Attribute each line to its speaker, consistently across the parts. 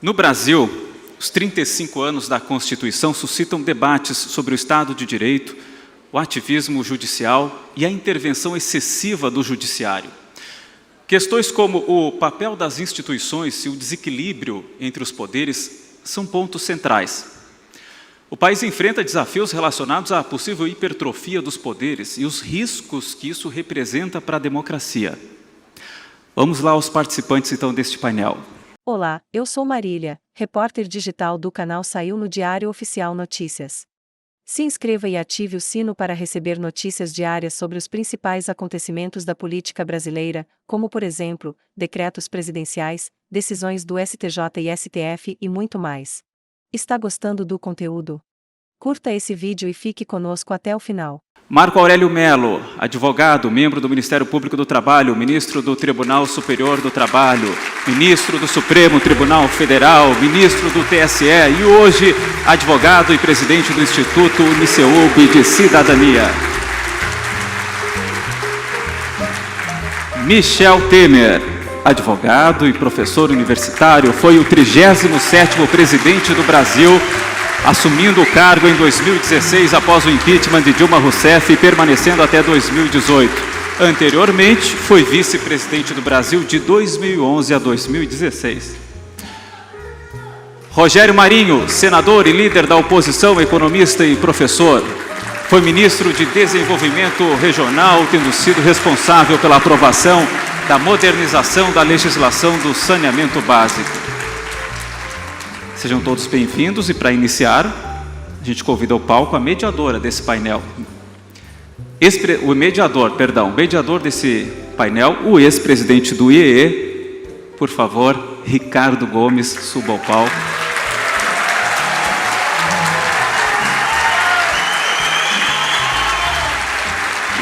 Speaker 1: No Brasil, os 35 anos da Constituição suscitam debates sobre o Estado de Direito, o ativismo judicial e a intervenção excessiva do Judiciário. Questões como o papel das instituições e o desequilíbrio entre os poderes são pontos centrais. O país enfrenta desafios relacionados à possível hipertrofia dos poderes e os riscos que isso representa para a democracia. Vamos lá aos participantes, então, deste painel.
Speaker 2: Olá, eu sou Marília, repórter digital do canal Saiu no Diário Oficial Notícias. Se inscreva e ative o sino para receber notícias diárias sobre os principais acontecimentos da política brasileira, como, por exemplo, decretos presidenciais, decisões do STJ e STF e muito mais. Está gostando do conteúdo? Curta esse vídeo e fique conosco até o final.
Speaker 1: Marco Aurélio Mello, advogado, membro do Ministério Público do Trabalho, ministro do Tribunal Superior do Trabalho, ministro do Supremo Tribunal Federal, ministro do TSE e hoje advogado e presidente do Instituto Uniceub de Cidadania. Michel Temer, advogado e professor universitário, foi o 37º presidente do Brasil, assumindo o cargo em 2016 após o impeachment de Dilma Rousseff e permanecendo até 2018. Anteriormente, foi vice-presidente do Brasil de 2011 a 2016. Rogério Marinho, senador e líder da oposição, economista e professor. Foi ministro de Desenvolvimento Regional, tendo sido responsável pela aprovação da modernização da legislação do saneamento básico. Sejam todos bem-vindos e, para iniciar, a gente convida ao palco a mediadora desse painel. O mediador desse painel, o ex-presidente do IEE, por favor, Ricardo Gomes, suba ao palco.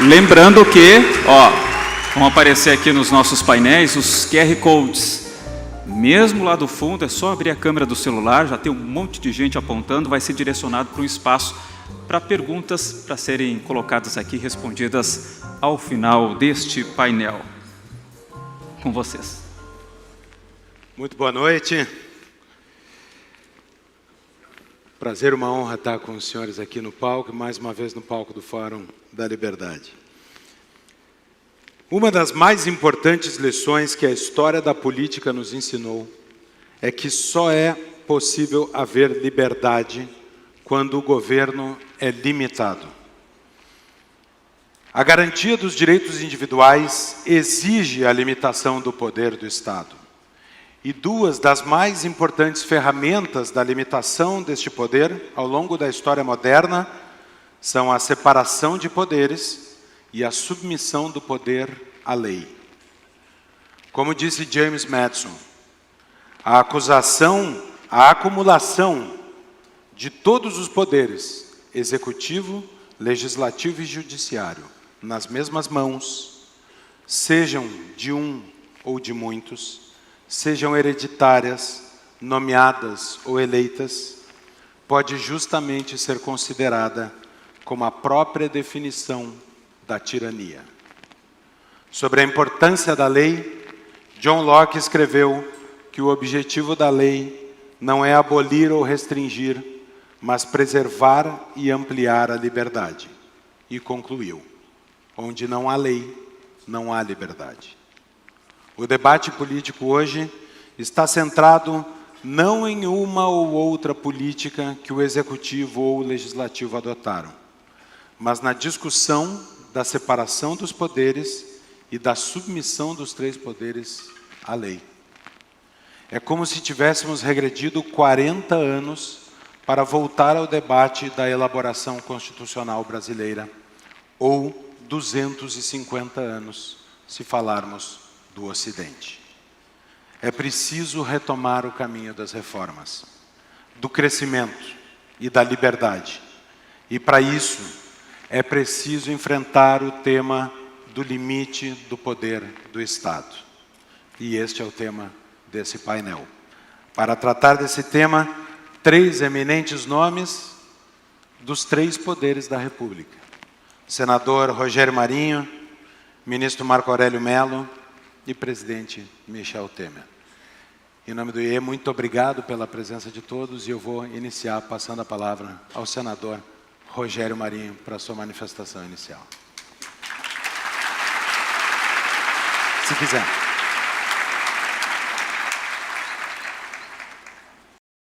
Speaker 1: Lembrando que, vão aparecer aqui nos nossos painéis os QR Codes. Mesmo lá do fundo, é só abrir a câmera do celular, já tem um monte de gente apontando, vai ser direcionado para um espaço para perguntas para serem colocadas aqui, respondidas ao final deste painel. Com vocês.
Speaker 3: Muito boa noite. Prazer, uma honra estar com os senhores aqui no palco, mais uma vez no palco do Fórum da Liberdade. Uma das mais importantes lições que a história da política nos ensinou é que só é possível haver liberdade quando o governo é limitado. A garantia dos direitos individuais exige a limitação do poder do Estado. E duas das mais importantes ferramentas da limitação deste poder ao longo da história moderna são a separação de poderes e a submissão do poder à lei. Como disse James Madison, a acumulação de todos os poderes, executivo, legislativo e judiciário, nas mesmas mãos, sejam de um ou de muitos, sejam hereditárias, nomeadas ou eleitas, pode justamente ser considerada como a própria definição da tirania. Sobre a importância da lei, John Locke escreveu que o objetivo da lei não é abolir ou restringir, mas preservar e ampliar a liberdade. E concluiu: onde não há lei, não há liberdade. O debate político hoje está centrado não em uma ou outra política que o executivo ou o legislativo adotaram, mas na discussão da separação dos poderes e da submissão dos três poderes à lei. É como se tivéssemos regredido 40 anos para voltar ao debate da elaboração constitucional brasileira, ou 250 anos, se falarmos do Ocidente. É preciso retomar o caminho das reformas, do crescimento e da liberdade. E para isso, é preciso enfrentar o tema do limite do poder do Estado. E este é o tema desse painel. Para tratar desse tema, três eminentes nomes dos três poderes da República. Senador Rogério Marinho, ministro Marco Aurélio Mello e presidente Michel Temer. Em nome do IE, muito obrigado pela presença de todos e eu vou iniciar passando a palavra ao senador Rogério Marinho para a sua manifestação inicial. Se quiser.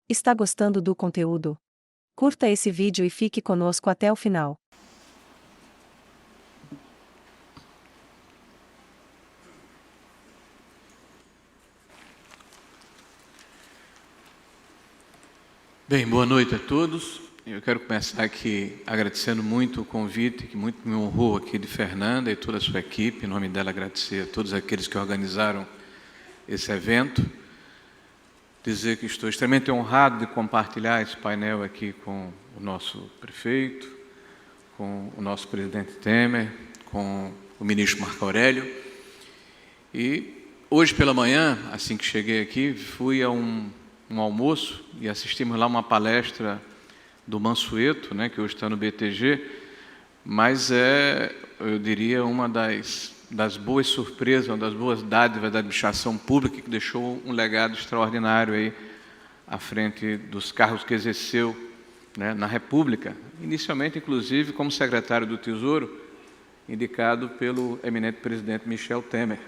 Speaker 2: Está gostando do conteúdo? Curta esse vídeo e fique conosco até o final.
Speaker 4: Bem, boa noite a todos. Eu quero começar aqui agradecendo muito o convite, que muito me honrou aqui de Fernanda e toda a sua equipe. Em nome dela, agradecer a todos aqueles que organizaram esse evento. Dizer que estou extremamente honrado de compartilhar esse painel aqui com o nosso prefeito, com o nosso presidente Temer, com o ministro Marco Aurélio. E hoje pela manhã, assim que cheguei aqui, fui a um almoço e assistimos lá uma palestra do Mansueto, né, que hoje está no BTG, mas eu diria, uma das boas surpresas, uma das boas dádivas da administração pública, que deixou um legado extraordinário aí à frente dos cargos que exerceu, né, na República, inicialmente, inclusive, como secretário do Tesouro, indicado pelo eminente presidente Michel Temer.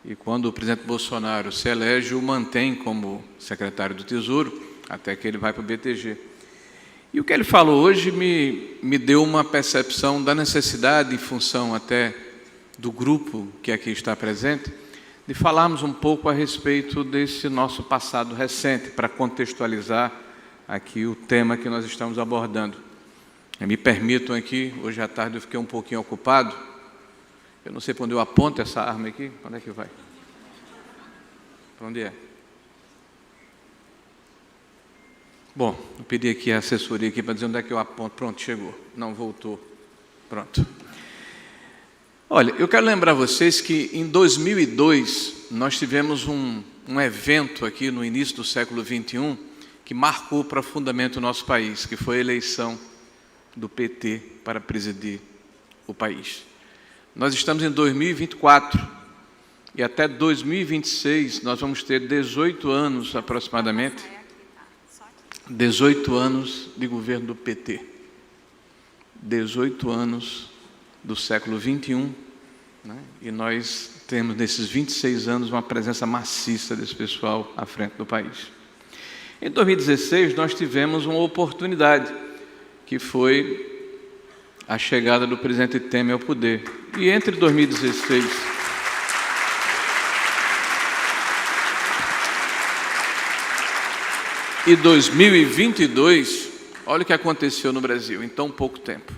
Speaker 4: E quando o presidente Bolsonaro se elege, o mantém como secretário do Tesouro, até que ele vai para o BTG. E o que ele falou hoje me deu uma percepção da necessidade, em função até do grupo que aqui está presente, de falarmos um pouco a respeito desse nosso passado recente, para contextualizar aqui o tema que nós estamos abordando. Me permitam aqui, hoje à tarde eu fiquei um pouquinho ocupado. Eu não sei para onde eu aponto essa arma aqui. Onde é que vai? Para onde é? Bom, eu pedi aqui a assessoria aqui para dizer onde é que eu aponto. Pronto, chegou. Não, voltou. Pronto. Olha, eu quero lembrar vocês que em 2002 nós tivemos um evento aqui no início do século XXI que marcou profundamente o nosso país, que foi a eleição do PT para presidir o país. Nós estamos em 2024 e até 2026 nós vamos ter 18 anos aproximadamente, 18 anos de governo do PT, 18 anos do século XXI, né? E nós temos nesses 26 anos uma presença maciça desse pessoal à frente do país. Em 2016 nós tivemos uma oportunidade, que foi a chegada do presidente Temer ao poder. E entre 2016 e 2022, olha o que aconteceu no Brasil em tão pouco tempo.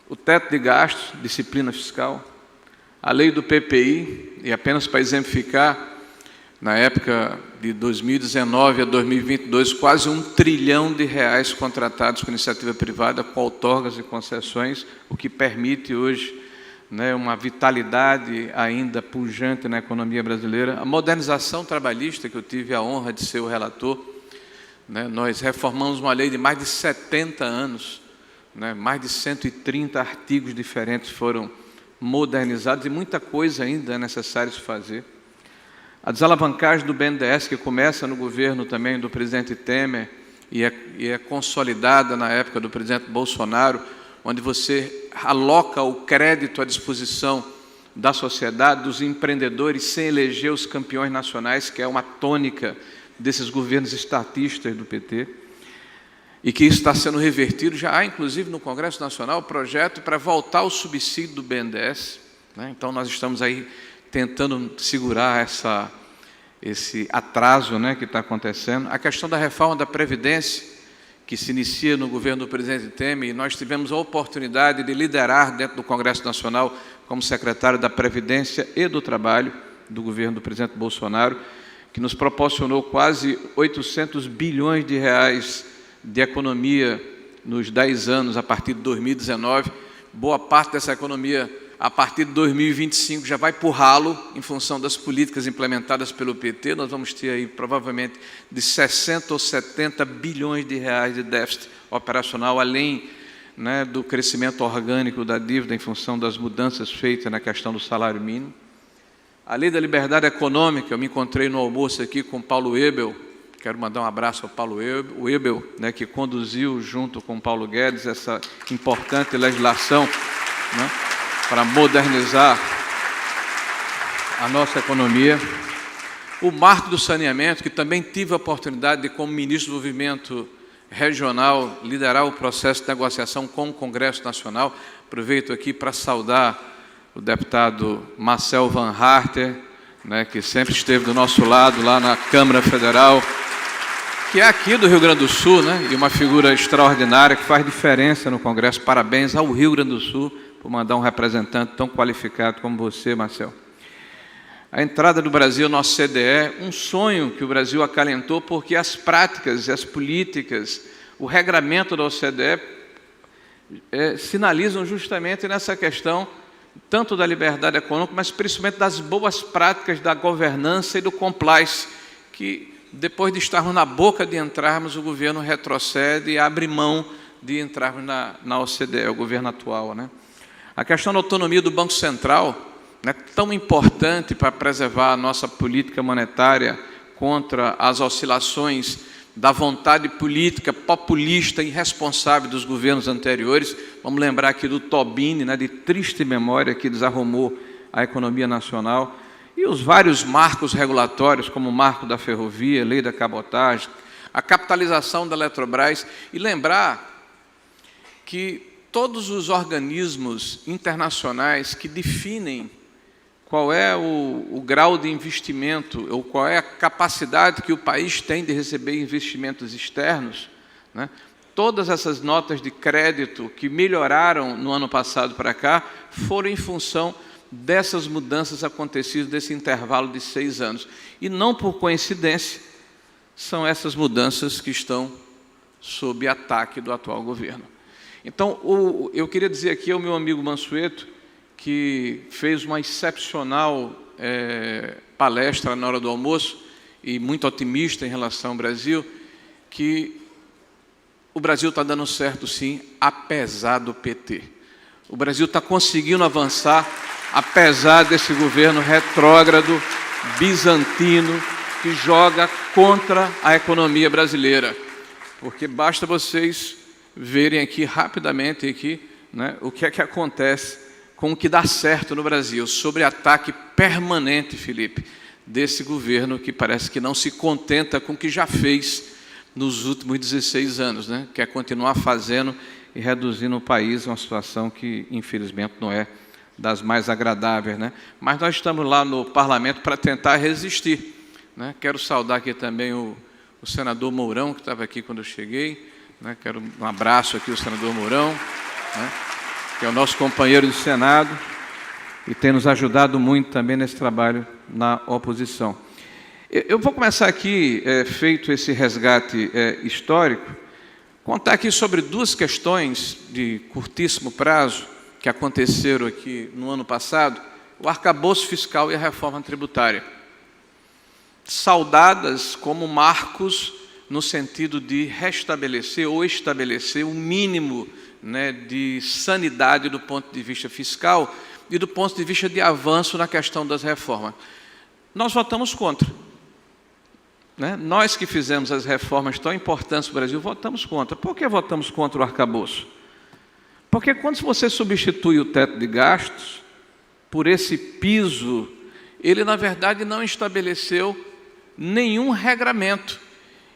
Speaker 4: O teto de gastos, disciplina fiscal, a lei do PPI, e apenas para exemplificar, na época de 2019 a 2022, quase R$1 trilhão contratados com iniciativa privada, com outorgas e concessões, o que permite hoje, né, uma vitalidade ainda pujante na economia brasileira. A modernização trabalhista, que eu tive a honra de ser o relator, né, nós reformamos uma lei de mais de 70 anos, né, mais de 130 artigos diferentes foram modernizados e muita coisa ainda é necessário se fazer. A desalavancagem do BNDES, que começa no governo também do presidente Temer e é consolidada na época do presidente Bolsonaro, onde você aloca o crédito à disposição da sociedade, dos empreendedores, sem eleger os campeões nacionais, que é uma tônica desses governos estatistas do PT, e que isso está sendo revertido. Já há, inclusive, no Congresso Nacional, projeto para voltar o subsídio do BNDES, né? Então, nós estamos aí tentando segurar esse atraso, né, que está acontecendo. A questão da reforma da Previdência, que se inicia no governo do presidente Temer, e nós tivemos a oportunidade de liderar dentro do Congresso Nacional como secretário da Previdência e do Trabalho do governo do presidente Bolsonaro, que nos proporcionou quase 800 bilhões de reais de economia nos 10 anos, a partir de 2019. Boa parte dessa economia, a partir de 2025, já vai para o ralo, em função das políticas implementadas pelo PT. Nós vamos ter aí, provavelmente, de 60 ou 70 bilhões de reais de déficit operacional, além, né, do crescimento orgânico da dívida, em função das mudanças feitas na questão do salário mínimo. A lei da liberdade econômica, eu me encontrei no almoço aqui com Paulo Ebel, quero mandar um abraço ao Paulo Ebel, né, que conduziu junto com Paulo Guedes essa importante legislação, né, para modernizar a nossa economia. O marco do saneamento, que também tive a oportunidade de, como ministro do Desenvolvimento Regional, liderar o processo de negociação com o Congresso Nacional. Aproveito aqui para saudar o deputado Marcel Van Harter, né, que sempre esteve do nosso lado lá na Câmara Federal, que é aqui do Rio Grande do Sul, né, e uma figura extraordinária que faz diferença no Congresso. Parabéns ao Rio Grande do Sul por mandar um representante tão qualificado como você, Marcel. A entrada do Brasil no OCDE, um sonho que o Brasil acalentou, porque as práticas e as políticas, o regramento da OCDE sinalizam justamente nessa questão, tanto da liberdade econômica, mas principalmente das boas práticas da governança e do compliance, que depois de estarmos na boca de entrarmos, o governo retrocede e abre mão de entrarmos na OCDE, o governo atual, né? A questão da autonomia do Banco Central, né, tão importante para preservar a nossa política monetária contra as oscilações da vontade política populista e irresponsável dos governos anteriores. Vamos lembrar aqui do Tobini, né, de triste memória, que desarrumou a economia nacional, e os vários marcos regulatórios, como o marco da ferrovia, lei da cabotagem, a capitalização da Eletrobras, e lembrar que todos os organismos internacionais que definem qual é o grau de investimento, ou qual é a capacidade que o país tem de receber investimentos externos, né? Todas essas notas de crédito que melhoraram no ano passado para cá foram em função dessas mudanças acontecidas nesse intervalo de 6 anos. E não por coincidência, são essas mudanças que estão sob ataque do atual governo. Então, eu queria dizer aqui ao meu amigo Mansueto, que fez uma excepcional palestra na hora do almoço, e muito otimista em relação ao Brasil, que o Brasil está dando certo sim, apesar do PT. O Brasil está conseguindo avançar, apesar desse governo retrógrado, bizantino, que joga contra a economia brasileira. Porque basta vocês verem aqui rapidamente aqui, né, o que é que acontece com o que dá certo no Brasil, sobre ataque permanente, Felipe, desse governo que parece que não se contenta com o que já fez nos últimos 16 anos, né? Quer continuar fazendo e reduzindo o país a uma situação que, infelizmente, não é das mais agradáveis, né? Mas nós estamos lá no parlamento para tentar resistir, né? Quero saudar aqui também o senador Mourão, que estava aqui quando eu cheguei, né? Quero um abraço aqui ao senador Mourão, né, que é o nosso companheiro do Senado e tem nos ajudado muito também nesse trabalho na oposição. Eu vou começar aqui, feito esse resgate histórico, contar aqui sobre 2 questões de curtíssimo prazo que aconteceram aqui no ano passado: o arcabouço fiscal e a reforma tributária, saudadas como marcos no sentido de restabelecer ou estabelecer um mínimo, né, de sanidade do ponto de vista fiscal e do ponto de vista de avanço na questão das reformas. Nós votamos contra, né? Nós que fizemos as reformas tão importantes no Brasil, votamos contra. Por que votamos contra o arcabouço? Porque quando você substitui o teto de gastos por esse piso, ele, na verdade, não estabeleceu nenhum regramento.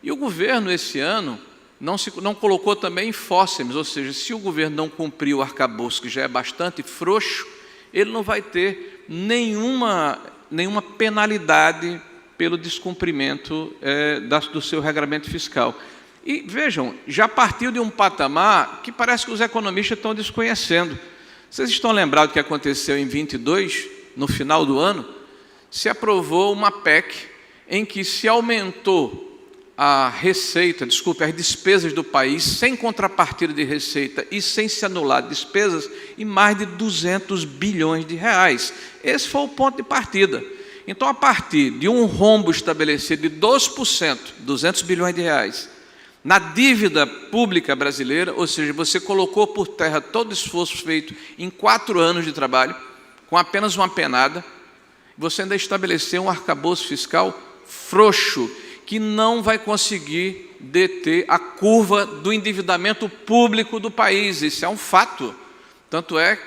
Speaker 4: E o governo, esse ano, não colocou também fósseis, ou seja, se o governo não cumprir o arcabouço, que já é bastante frouxo, ele não vai ter nenhuma penalidade pelo descumprimento do seu regramento fiscal. E vejam, já partiu de um patamar que parece que os economistas estão desconhecendo. Vocês estão lembrados do que aconteceu em 22, no final do ano? Se aprovou uma PEC em que se aumentou a receita, as despesas do país, sem contrapartida de receita e sem se anular despesas, em mais de 200 bilhões de reais. Esse foi o ponto de partida. Então, a partir de um rombo estabelecido de 2%, 200 bilhões de reais, na dívida pública brasileira, ou seja, você colocou por terra todo o esforço feito em 4 anos de trabalho, com apenas uma penada, você ainda estabeleceu um arcabouço fiscal frouxo, que não vai conseguir deter a curva do endividamento público do país. Isso é um fato. Tanto é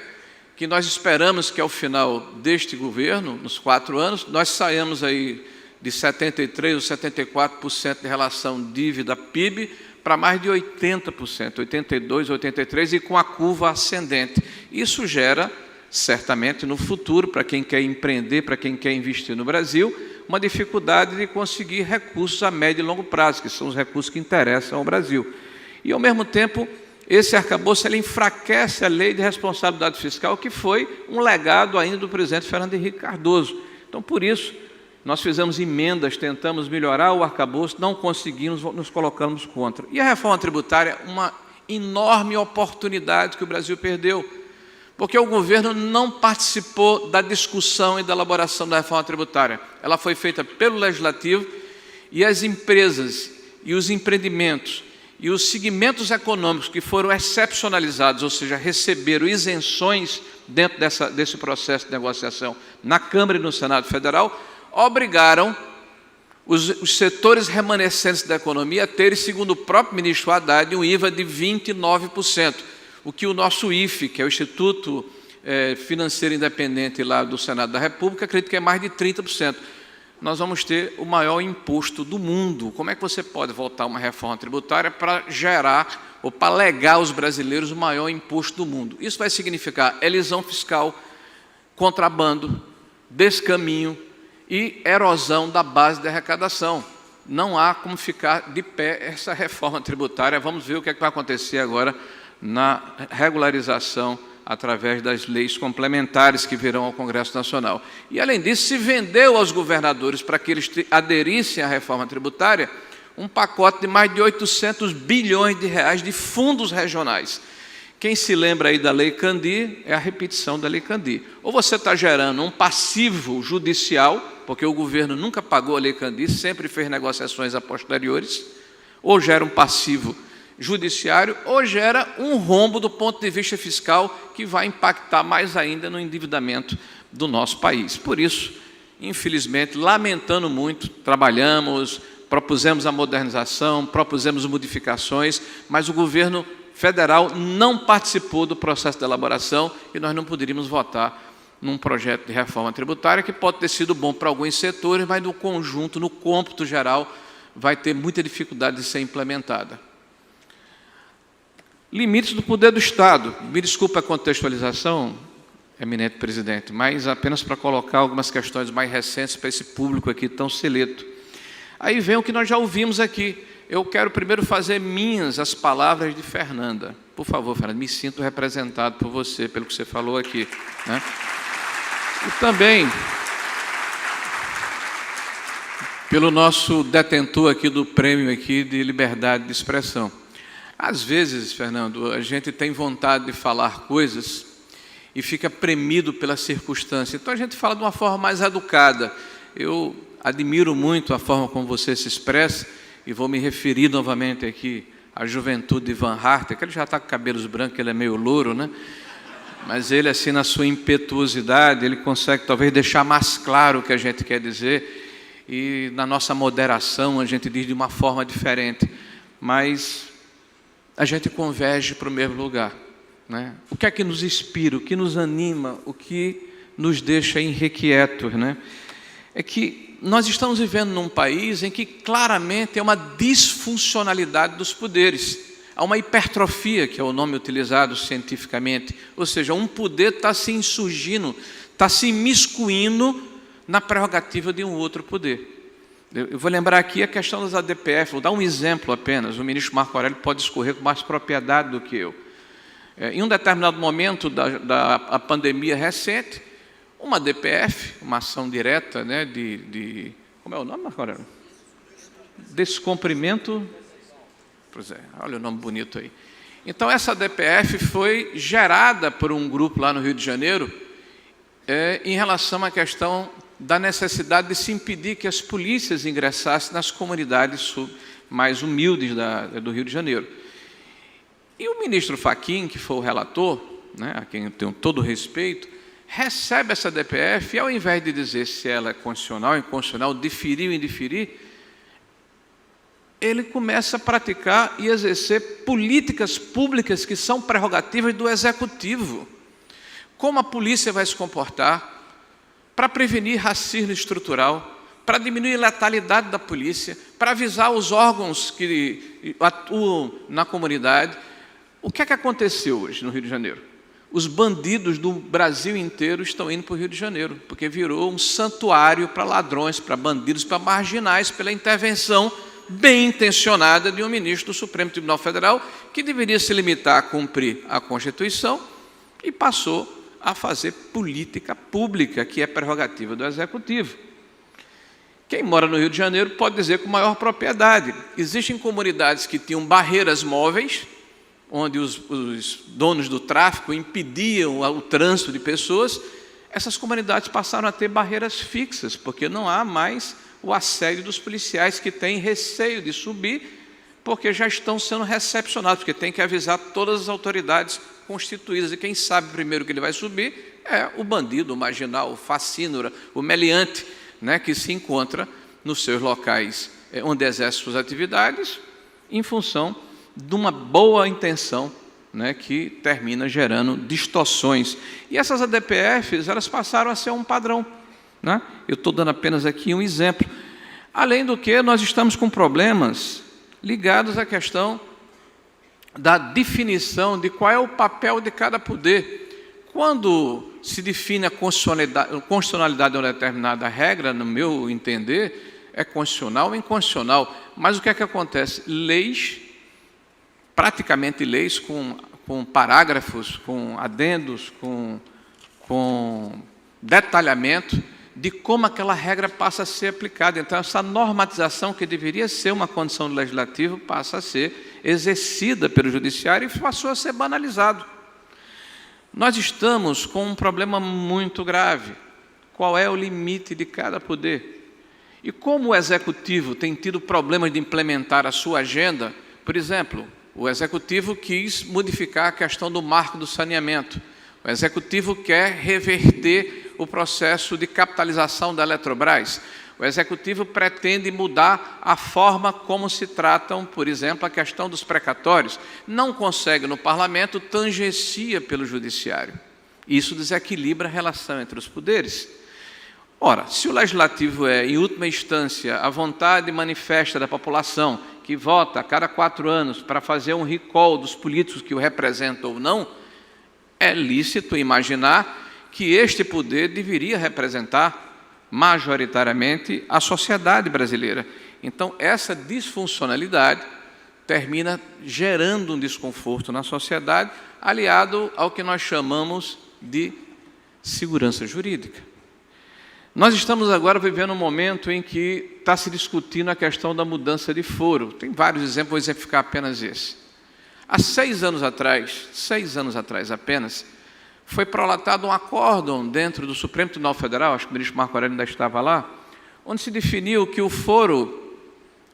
Speaker 4: que nós esperamos que ao final deste governo, nos 4 anos, nós saiamos aí de 73% ou 74% de relação dívida-PIB para mais de 80%, 82%, 83%, e com a curva ascendente. Isso gera, certamente, no futuro, para quem quer empreender, para quem quer investir no Brasil, uma dificuldade de conseguir recursos a médio e longo prazo, que são os recursos que interessam ao Brasil. E, ao mesmo tempo, esse arcabouço ele enfraquece a lei de responsabilidade fiscal, que foi um legado ainda do presidente Fernando Henrique Cardoso. Então, por isso, nós fizemos emendas, tentamos melhorar o arcabouço, não conseguimos, nos colocamos contra. E a reforma tributária, uma enorme oportunidade que o Brasil perdeu, porque o governo não participou da discussão e da elaboração da reforma tributária. Ela foi feita pelo Legislativo, e as empresas e os empreendimentos e os segmentos econômicos que foram excepcionalizados, ou seja, receberam isenções dentro desse processo de negociação na Câmara e no Senado Federal, obrigaram os setores remanescentes da economia a terem, segundo o próprio ministro Haddad, um IVA de 29%, o que o nosso IFE, que é o Instituto Financeiro Independente lá do Senado da República, acredita que é mais de 30%. Nós vamos ter o maior imposto do mundo. Como é que você pode votar uma reforma tributária para gerar ou para legar aos brasileiros o maior imposto do mundo? Isso vai significar elisão fiscal, contrabando, descaminho e erosão da base de arrecadação. Não há como ficar de pé essa reforma tributária. Vamos ver o que é que vai acontecer agora na regularização através das leis complementares que virão ao Congresso Nacional. E, além disso, se vendeu aos governadores para que eles aderissem à reforma tributária um pacote de mais de 800 bilhões de reais de fundos regionais. Quem se lembra aí da Lei Candir, é a repetição da Lei Candir. Ou você está gerando um passivo judicial, porque o governo nunca pagou a Lei Candir, sempre fez negociações a posteriores, ou gera um passivo judiciário, ou gera um rombo do ponto de vista fiscal que vai impactar mais ainda no endividamento do nosso país. Por isso, infelizmente, lamentando muito, trabalhamos, propusemos a modernização, propusemos modificações, mas o governo federal não participou do processo de elaboração e nós não poderíamos votar num projeto de reforma tributária que pode ter sido bom para alguns setores, mas no conjunto, no cômputo geral, vai ter muita dificuldade de ser implementada. Limites do poder do Estado. Me desculpe a contextualização, eminente presidente, mas apenas para colocar algumas questões mais recentes para esse público aqui tão seleto. Aí vem o que nós já ouvimos aqui. Eu quero primeiro fazer minhas as palavras de Fernanda. Por favor, Fernanda, me sinto representado por você, pelo que você falou aqui, né? E também pelo nosso detentor aqui do prêmio aqui de liberdade de expressão. Às vezes, Fernando, a gente tem vontade de falar coisas e fica premido pela circunstância. Então, a gente fala de uma forma mais educada. Eu admiro muito a forma como você se expressa e vou me referir novamente aqui à juventude de Van Harten, que ele já está com cabelos brancos, ele é meio louro, né? Mas ele, assim, na sua impetuosidade, ele consegue talvez deixar mais claro o que a gente quer dizer, e na nossa moderação a gente diz de uma forma diferente. Mas a gente converge para o mesmo lugar, né? O que é que nos inspira, o que nos anima, o que nos deixa irrequietos, né? É que nós estamos vivendo num país em que claramente é uma disfuncionalidade dos poderes. Há uma hipertrofia, que é o nome utilizado cientificamente, ou seja, um poder está se insurgindo, está se imiscuindo na prerrogativa de um outro poder. Eu vou lembrar aqui a questão das ADPF, vou dar um exemplo apenas, o ministro Marco Aurélio pode discorrer com mais propriedade do que eu. Em um determinado momento da pandemia recente, uma ADPF, uma ação direta, né, como é o nome, Marco Aurélio? Descumprimento, pois é, olha o nome bonito aí. Então, essa ADPF foi gerada por um grupo lá no Rio de Janeiro, em relação à questão da necessidade de se impedir que as polícias ingressassem nas comunidades mais humildes do Rio de Janeiro. E o ministro Fachin, que foi o relator, né, a quem eu tenho todo o respeito, recebe essa DPF e, ao invés de dizer se ela é constitucional, inconstitucional, diferir ou indeferir, ele começa a praticar e exercer políticas públicas que são prerrogativas do Executivo. Como a polícia vai se comportar para prevenir racismo estrutural, para diminuir a letalidade da polícia, para avisar os órgãos que atuam na comunidade. O que é que aconteceu hoje no Rio de Janeiro? Os bandidos do Brasil inteiro estão indo para o Rio de Janeiro, porque virou um santuário para ladrões, para bandidos, para marginais, pela intervenção bem intencionada de um ministro do Supremo Tribunal Federal, que deveria se limitar a cumprir a Constituição e passou a fazer política pública, que é prerrogativa do Executivo. Quem mora no Rio de Janeiro pode dizer com maior propriedade. Existem comunidades que tinham barreiras móveis, onde os donos do tráfico impediam o trânsito de pessoas. Essas comunidades passaram a ter barreiras fixas, porque não há mais o assédio dos policiais que têm receio de subir, porque já estão sendo recepcionados, porque tem que avisar todas as autoridades constituídas, e quem sabe primeiro que ele vai subir é o bandido, o marginal, o facínora, o meliante, né, que se encontra nos seus locais onde exerce suas atividades, em função de uma boa intenção, né, que termina gerando distorções. E essas ADPFs, elas passaram a ser um padrão, né? Eu estou dando apenas aqui um exemplo. Além do que, nós estamos com problemas ligados à questão da definição de qual é o papel de cada poder. Quando se define a constitucionalidade de uma determinada regra, no meu entender, é constitucional ou inconstitucional. Mas o que é que acontece? Leis, praticamente leis com parágrafos, com adendos, com detalhamento de como aquela regra passa a ser aplicada. Então, essa normatização, que deveria ser uma condição do legislativo, passa a ser exercida pelo judiciário e passou a ser banalizado. Nós estamos com um problema muito grave. Qual é o limite de cada poder? E como o Executivo tem tido problemas de implementar a sua agenda, por exemplo, o Executivo quis modificar a questão do marco do saneamento. O Executivo quer reverter o processo de capitalização da Eletrobras. O Executivo pretende mudar a forma como se tratam, por exemplo, a questão dos precatórios. Não consegue no Parlamento, tangencia pelo Judiciário. Isso desequilibra a relação entre os poderes. Ora, se o Legislativo é, em última instância, a vontade manifesta da população, que vota a cada 4 anos para fazer um recall dos políticos que o representam ou não, é lícito imaginar que este poder deveria representar majoritariamente a sociedade brasileira. Então, essa disfuncionalidade termina gerando um desconforto na sociedade, aliado ao que nós chamamos de segurança jurídica. Nós estamos agora vivendo um momento em que está se discutindo a questão da mudança de foro. Tem vários exemplos, vou exemplificar apenas esse. Há 6 anos atrás apenas, foi prolatado um acórdão dentro do Supremo Tribunal Federal, acho que o ministro Marco Aurélio ainda estava lá, onde se definiu que o foro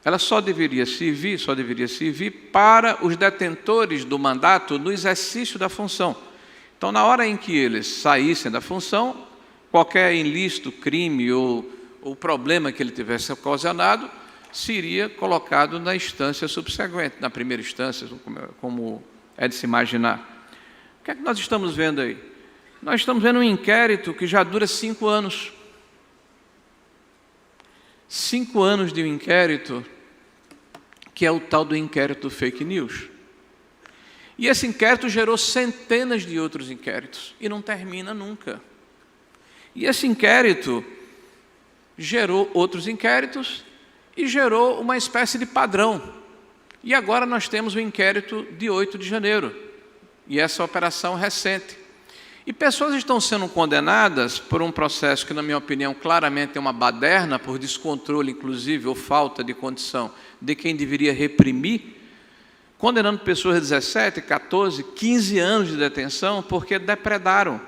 Speaker 4: ela só deveria servir para os detentores do mandato no exercício da função. Então, na hora em que eles saíssem da função, qualquer ilícito, crime ou problema que ele tivesse ocasionado, seria colocado na instância subsequente, na primeira instância, como é de se imaginar. O que é que nós estamos vendo aí? Nós estamos vendo um inquérito que já dura 5 anos. 5 anos de um inquérito, que é o tal do inquérito fake news. E esse inquérito gerou centenas de outros inquéritos, e não termina nunca. E esse inquérito gerou outros inquéritos e gerou uma espécie de padrão. E agora nós temos o inquérito de 8 de janeiro, e essa operação recente. E pessoas estão sendo condenadas por um processo que, na minha opinião, claramente é uma baderna, por descontrole, inclusive, ou falta de condição de quem deveria reprimir, condenando pessoas de 17, 14, 15 anos de detenção porque depredaram.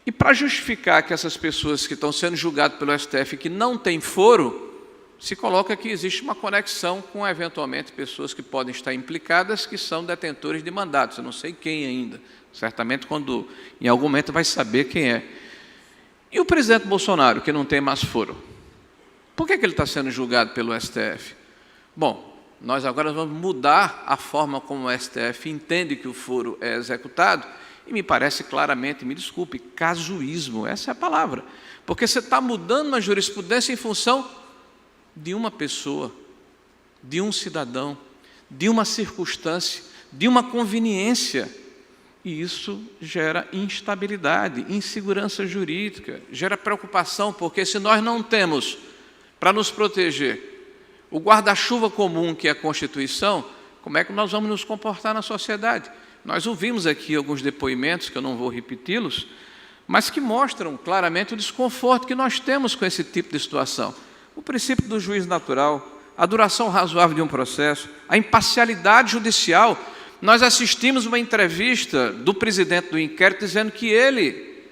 Speaker 4: E para justificar que essas pessoas que estão sendo julgadas pelo STF, que não têm foro, se coloca que existe uma conexão com, eventualmente, pessoas que podem estar implicadas, que são detentores de mandatos. Eu não sei quem ainda. Certamente, quando em algum momento vai saber quem é. E o presidente Bolsonaro, que não tem mais foro? Por que ele está sendo julgado pelo STF? Bom, nós agora vamos mudar a forma como o STF entende que o foro é executado, e me parece claramente, me desculpe, casuísmo, essa é a palavra. Porque você está mudando uma jurisprudência em função de uma pessoa, de um cidadão, de uma circunstância, de uma conveniência. E isso gera instabilidade, insegurança jurídica, gera preocupação, porque se nós não temos, para nos proteger, o guarda-chuva comum que é a Constituição, como é que nós vamos nos comportar na sociedade? Nós ouvimos aqui alguns depoimentos, que eu não vou repeti-los, mas que mostram claramente o desconforto que nós temos com esse tipo de situação. O princípio do juízo natural, a duração razoável de um processo, a imparcialidade judicial. Nós assistimos uma entrevista do presidente do inquérito dizendo que ele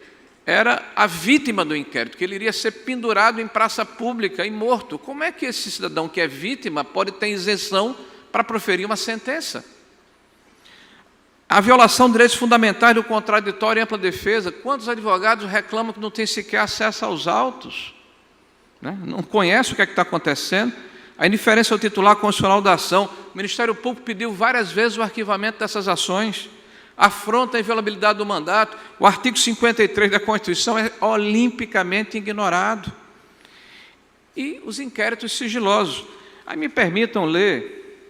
Speaker 4: era a vítima do inquérito, que ele iria ser pendurado em praça pública e morto. Como é que esse cidadão que é vítima pode ter isenção para proferir uma sentença? A violação de direitos fundamentais do contraditório e ampla defesa. Quantos advogados reclamam que não têm sequer acesso aos autos? Não conhecem o que é que está acontecendo? A indiferença ao titular constitucional da ação. O Ministério Público pediu várias vezes o arquivamento dessas ações. Afronta a inviolabilidade do mandato. O artigo 53 da Constituição é olimpicamente ignorado. E os inquéritos sigilosos. Aí me permitam ler,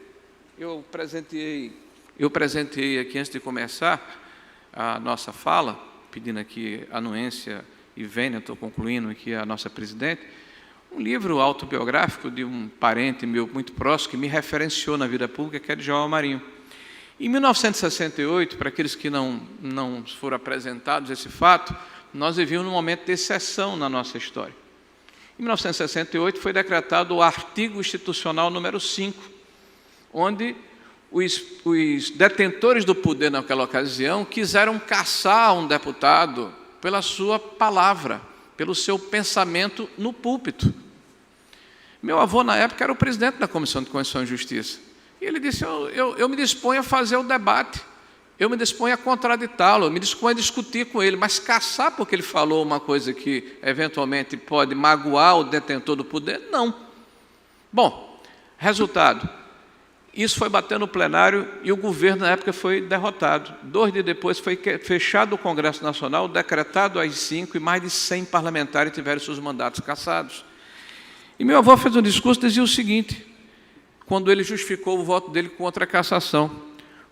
Speaker 4: eu presenteei aqui, antes de começar a nossa fala, pedindo aqui anuência e vênia, estou concluindo aqui a nossa presidente, um livro autobiográfico de um parente meu muito próximo, que me referenciou na vida pública, que é de João Marinho. Em 1968, para aqueles que não foram apresentados esse fato, nós vivíamos um momento de exceção na nossa história. Em 1968 foi decretado o artigo institucional número 5, onde os detentores do poder naquela ocasião quiseram caçar um deputado pela sua palavra, pelo seu pensamento no púlpito. Meu avô, na época, era o presidente da Comissão de Constituição e Justiça. E ele disse, eu me disponho a fazer o debate, eu me disponho a contraditá-lo, eu me disponho a discutir com ele, mas caçar porque ele falou uma coisa que, eventualmente, pode magoar o detentor do poder, não. Bom, resultado, isso foi bater no plenário e o governo, na época, foi derrotado. 2 dias depois, foi fechado o Congresso Nacional, decretado às 5, e mais de 100 parlamentares tiveram seus mandatos cassados. E meu avô fez um discurso que dizia o seguinte, quando ele justificou o voto dele contra a cassação: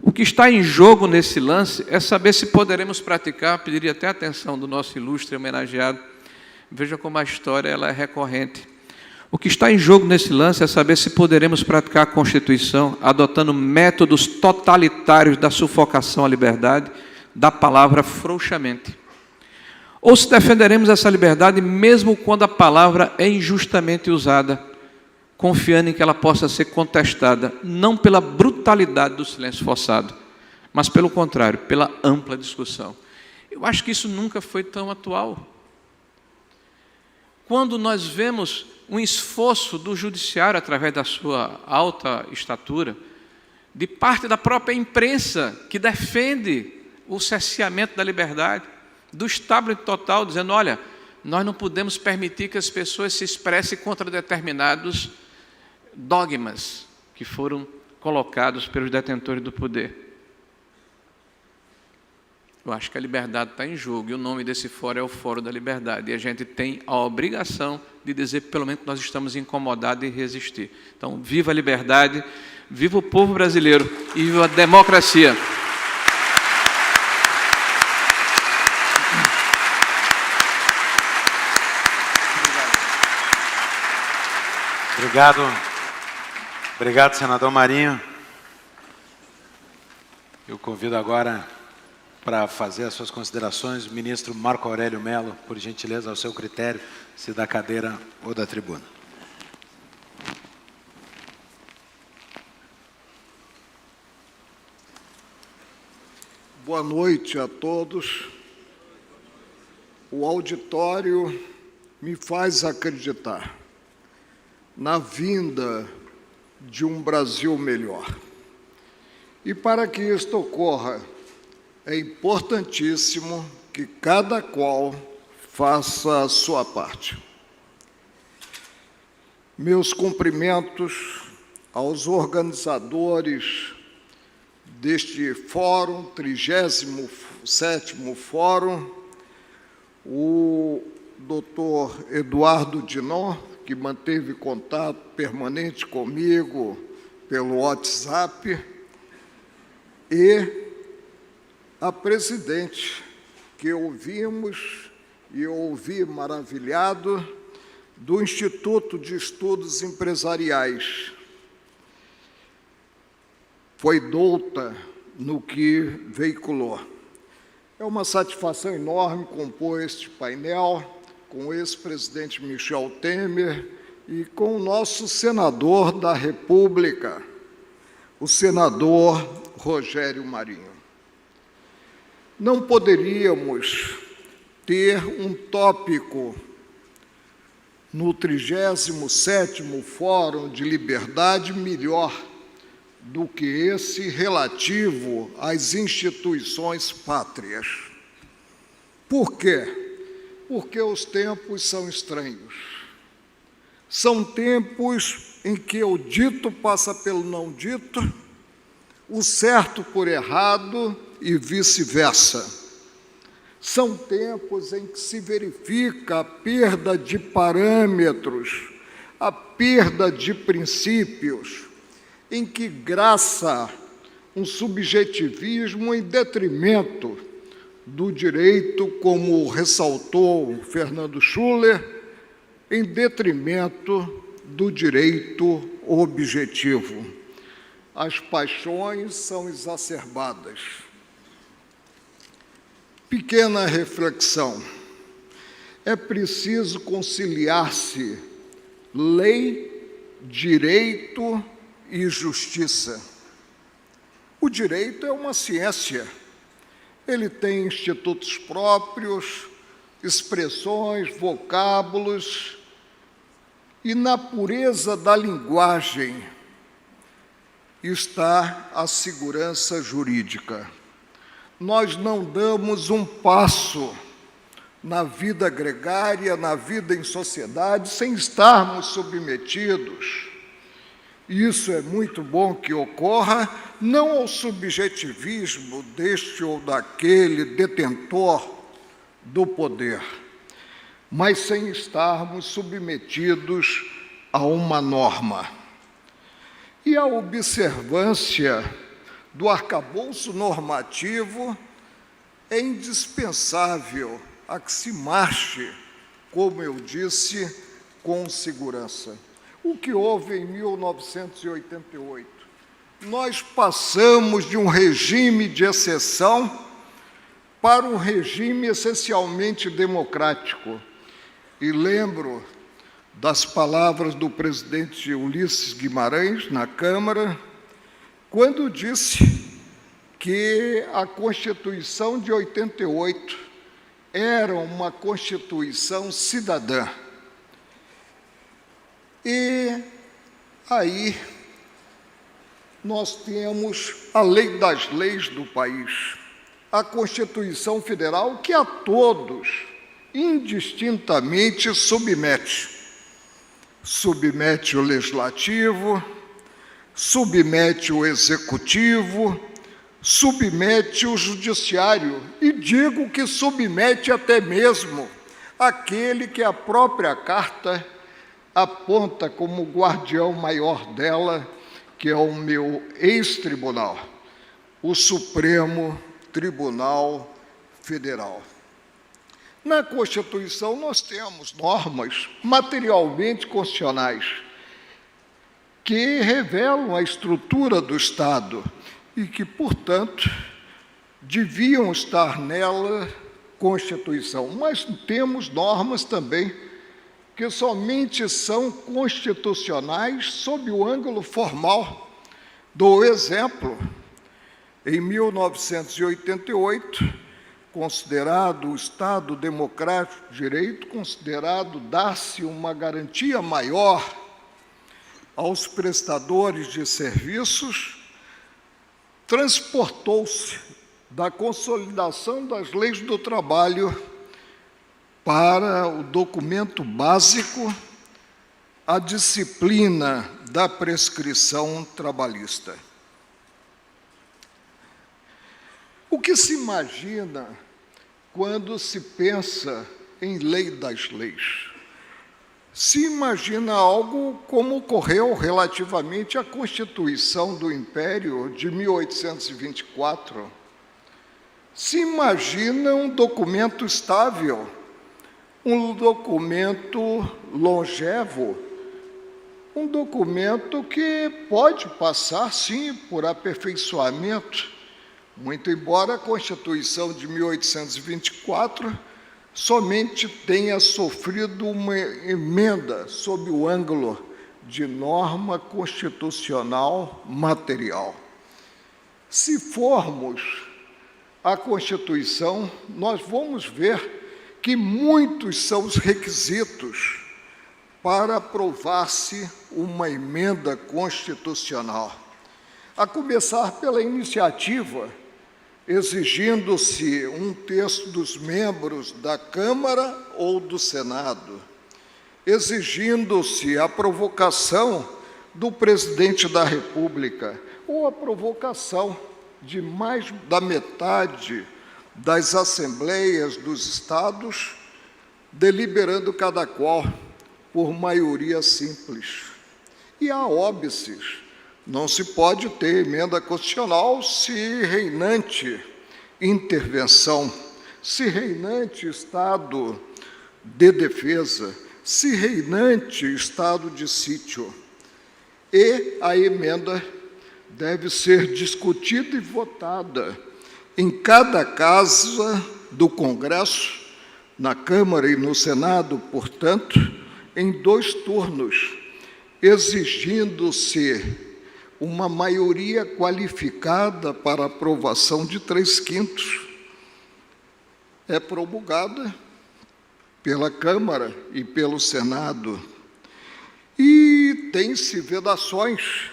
Speaker 4: o que está em jogo nesse lance é saber se poderemos praticar, pediria até a atenção do nosso ilustre homenageado, veja como a história ela é recorrente. O que está em jogo nesse lance é saber se poderemos praticar a Constituição adotando métodos totalitários da sufocação à liberdade, da palavra frouxamente. Ou se defenderemos essa liberdade mesmo quando a palavra é injustamente usada, confiando em que ela possa ser contestada, não pela brutalidade do silêncio forçado, mas pelo contrário, pela ampla discussão. Eu acho que isso nunca foi tão atual. Quando nós vemos um esforço do judiciário, através da sua alta estatura, de parte da própria imprensa, que defende o cerceamento da liberdade, do establishment total, dizendo, olha, nós não podemos permitir que as pessoas se expressem contra determinados dogmas que foram colocados pelos detentores do poder. Eu acho que a liberdade está em jogo, e o nome desse fórum é o Fórum da Liberdade, e a gente tem a obrigação de dizer, pelo menos, que nós estamos incomodados e resistir. Então, viva a liberdade, viva o povo brasileiro e viva a democracia.
Speaker 3: Obrigado, senador Marinho. Eu convido agora para fazer as suas considerações o ministro Marco Aurélio Mello, por gentileza, ao seu critério, se da cadeira ou da tribuna.
Speaker 5: Boa noite a todos. O auditório me faz acreditar. na vinda de um Brasil melhor. E para que isto ocorra, é importantíssimo que cada qual faça a sua parte. Meus cumprimentos aos organizadores deste fórum, 37º Fórum, o Dr. Eduardo Dinon, que manteve contato permanente comigo pelo WhatsApp, e a presidente, que ouvimos e ouvi maravilhado, do Instituto de Estudos Empresariais. Foi douta no que veiculou. É uma satisfação enorme compor este painel com o ex-presidente Michel Temer e com o nosso senador da República, o senador Rogério Marinho. Não poderíamos ter um tópico no 37º Fórum de Liberdade melhor do que esse relativo às instituições pátrias. Por quê? Porque os tempos são estranhos. São tempos em que o dito passa pelo não dito, o certo por errado e vice-versa. São tempos em que se verifica a perda de parâmetros, a perda de princípios, em que graça um subjetivismo em detrimento do direito, como ressaltou Fernando Schuller, em detrimento do direito objetivo. As paixões são exacerbadas. Pequena reflexão. É preciso conciliar-se lei, direito e justiça. O direito é uma ciência. Ele tem institutos próprios, expressões, vocábulos, e na pureza da linguagem está a segurança jurídica. Nós não damos um passo na vida gregária, na vida em sociedade, sem estarmos submetidos. Isso é muito bom que ocorra, não ao subjetivismo deste ou daquele detentor do poder, mas sem estarmos submetidos a uma norma. E a observância do arcabouço normativo é indispensável a que se marche, como eu disse, com segurança. O que houve em 1988? Nós passamos de um regime de exceção para um regime essencialmente democrático. E lembro das palavras do presidente Ulisses Guimarães na Câmara, quando disse que a Constituição de 88 era uma Constituição cidadã. E aí nós temos a lei das leis do país, a Constituição Federal, que a todos, indistintamente, submete. Submete o Legislativo, submete o Executivo, submete o Judiciário, e digo que submete até mesmo aquele que a própria Carta aponta como guardião maior dela, que é o meu ex-tribunal, o Supremo Tribunal Federal. Na Constituição, nós temos normas materialmente constitucionais que revelam a estrutura do Estado e que, portanto, deviam estar nela Constituição. Mas temos normas também que somente são constitucionais sob o ângulo formal. Dou exemplo, em 1988, considerado o Estado democrático de direito, considerado dar-se uma garantia maior aos prestadores de serviços, transportou-se da consolidação das leis do trabalho para o documento básico, a disciplina da prescrição trabalhista. O que se imagina quando se pensa em lei das leis? Se imagina algo como ocorreu relativamente à Constituição do Império de 1824. Se imagina um documento estável, um documento longevo, um documento que pode passar, sim, por aperfeiçoamento, muito embora a Constituição de 1824 somente tenha sofrido uma emenda sob o ângulo de norma constitucional material. Se formos à Constituição, nós vamos ver que muitos são os requisitos para aprovar-se uma emenda constitucional, a começar pela iniciativa, exigindo-se um terço dos membros da Câmara ou do Senado, exigindo-se a provocação do presidente da República ou a provocação de mais da metade das assembleias dos estados, deliberando cada qual por maioria simples. E há óbices. Não se pode ter emenda constitucional se reinante intervenção, se reinante estado de defesa, se reinante estado de sítio. E a emenda deve ser discutida e votada em cada casa do Congresso, na Câmara e no Senado, portanto, em 2 turnos, exigindo-se uma maioria qualificada para aprovação de 3/5. É promulgada pela Câmara e pelo Senado. E tem-se vedações.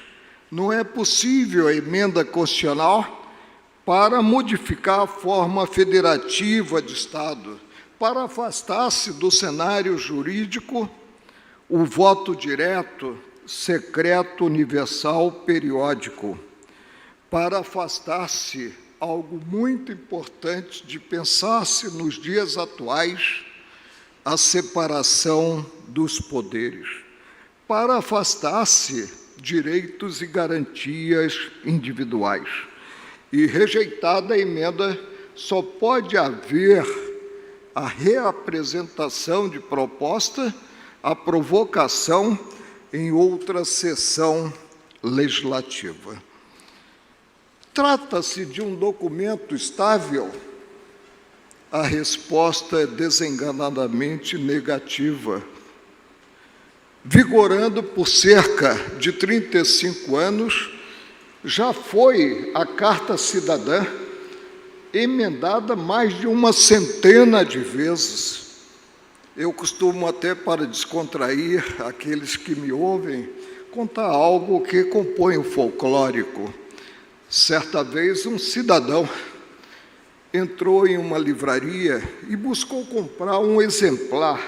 Speaker 5: Não é possível a emenda constitucional para modificar a forma federativa de Estado, para afastar-se do cenário jurídico o voto direto, secreto, universal, periódico, para afastar-se algo muito importante de pensar-se nos dias atuais, a separação dos poderes, para afastar-se direitos e garantias individuais. E rejeitada a emenda, só pode haver a reapresentação de proposta, a provocação em outra sessão legislativa. Trata-se de um documento estável? A resposta é desenganadamente negativa. Vigorando por cerca de 35 anos, já foi a Carta Cidadã emendada mais de uma centena de vezes. Eu costumo, até para descontrair aqueles que me ouvem, contar algo que compõe o folclórico. Certa vez, um cidadão entrou em uma livraria e buscou comprar um exemplar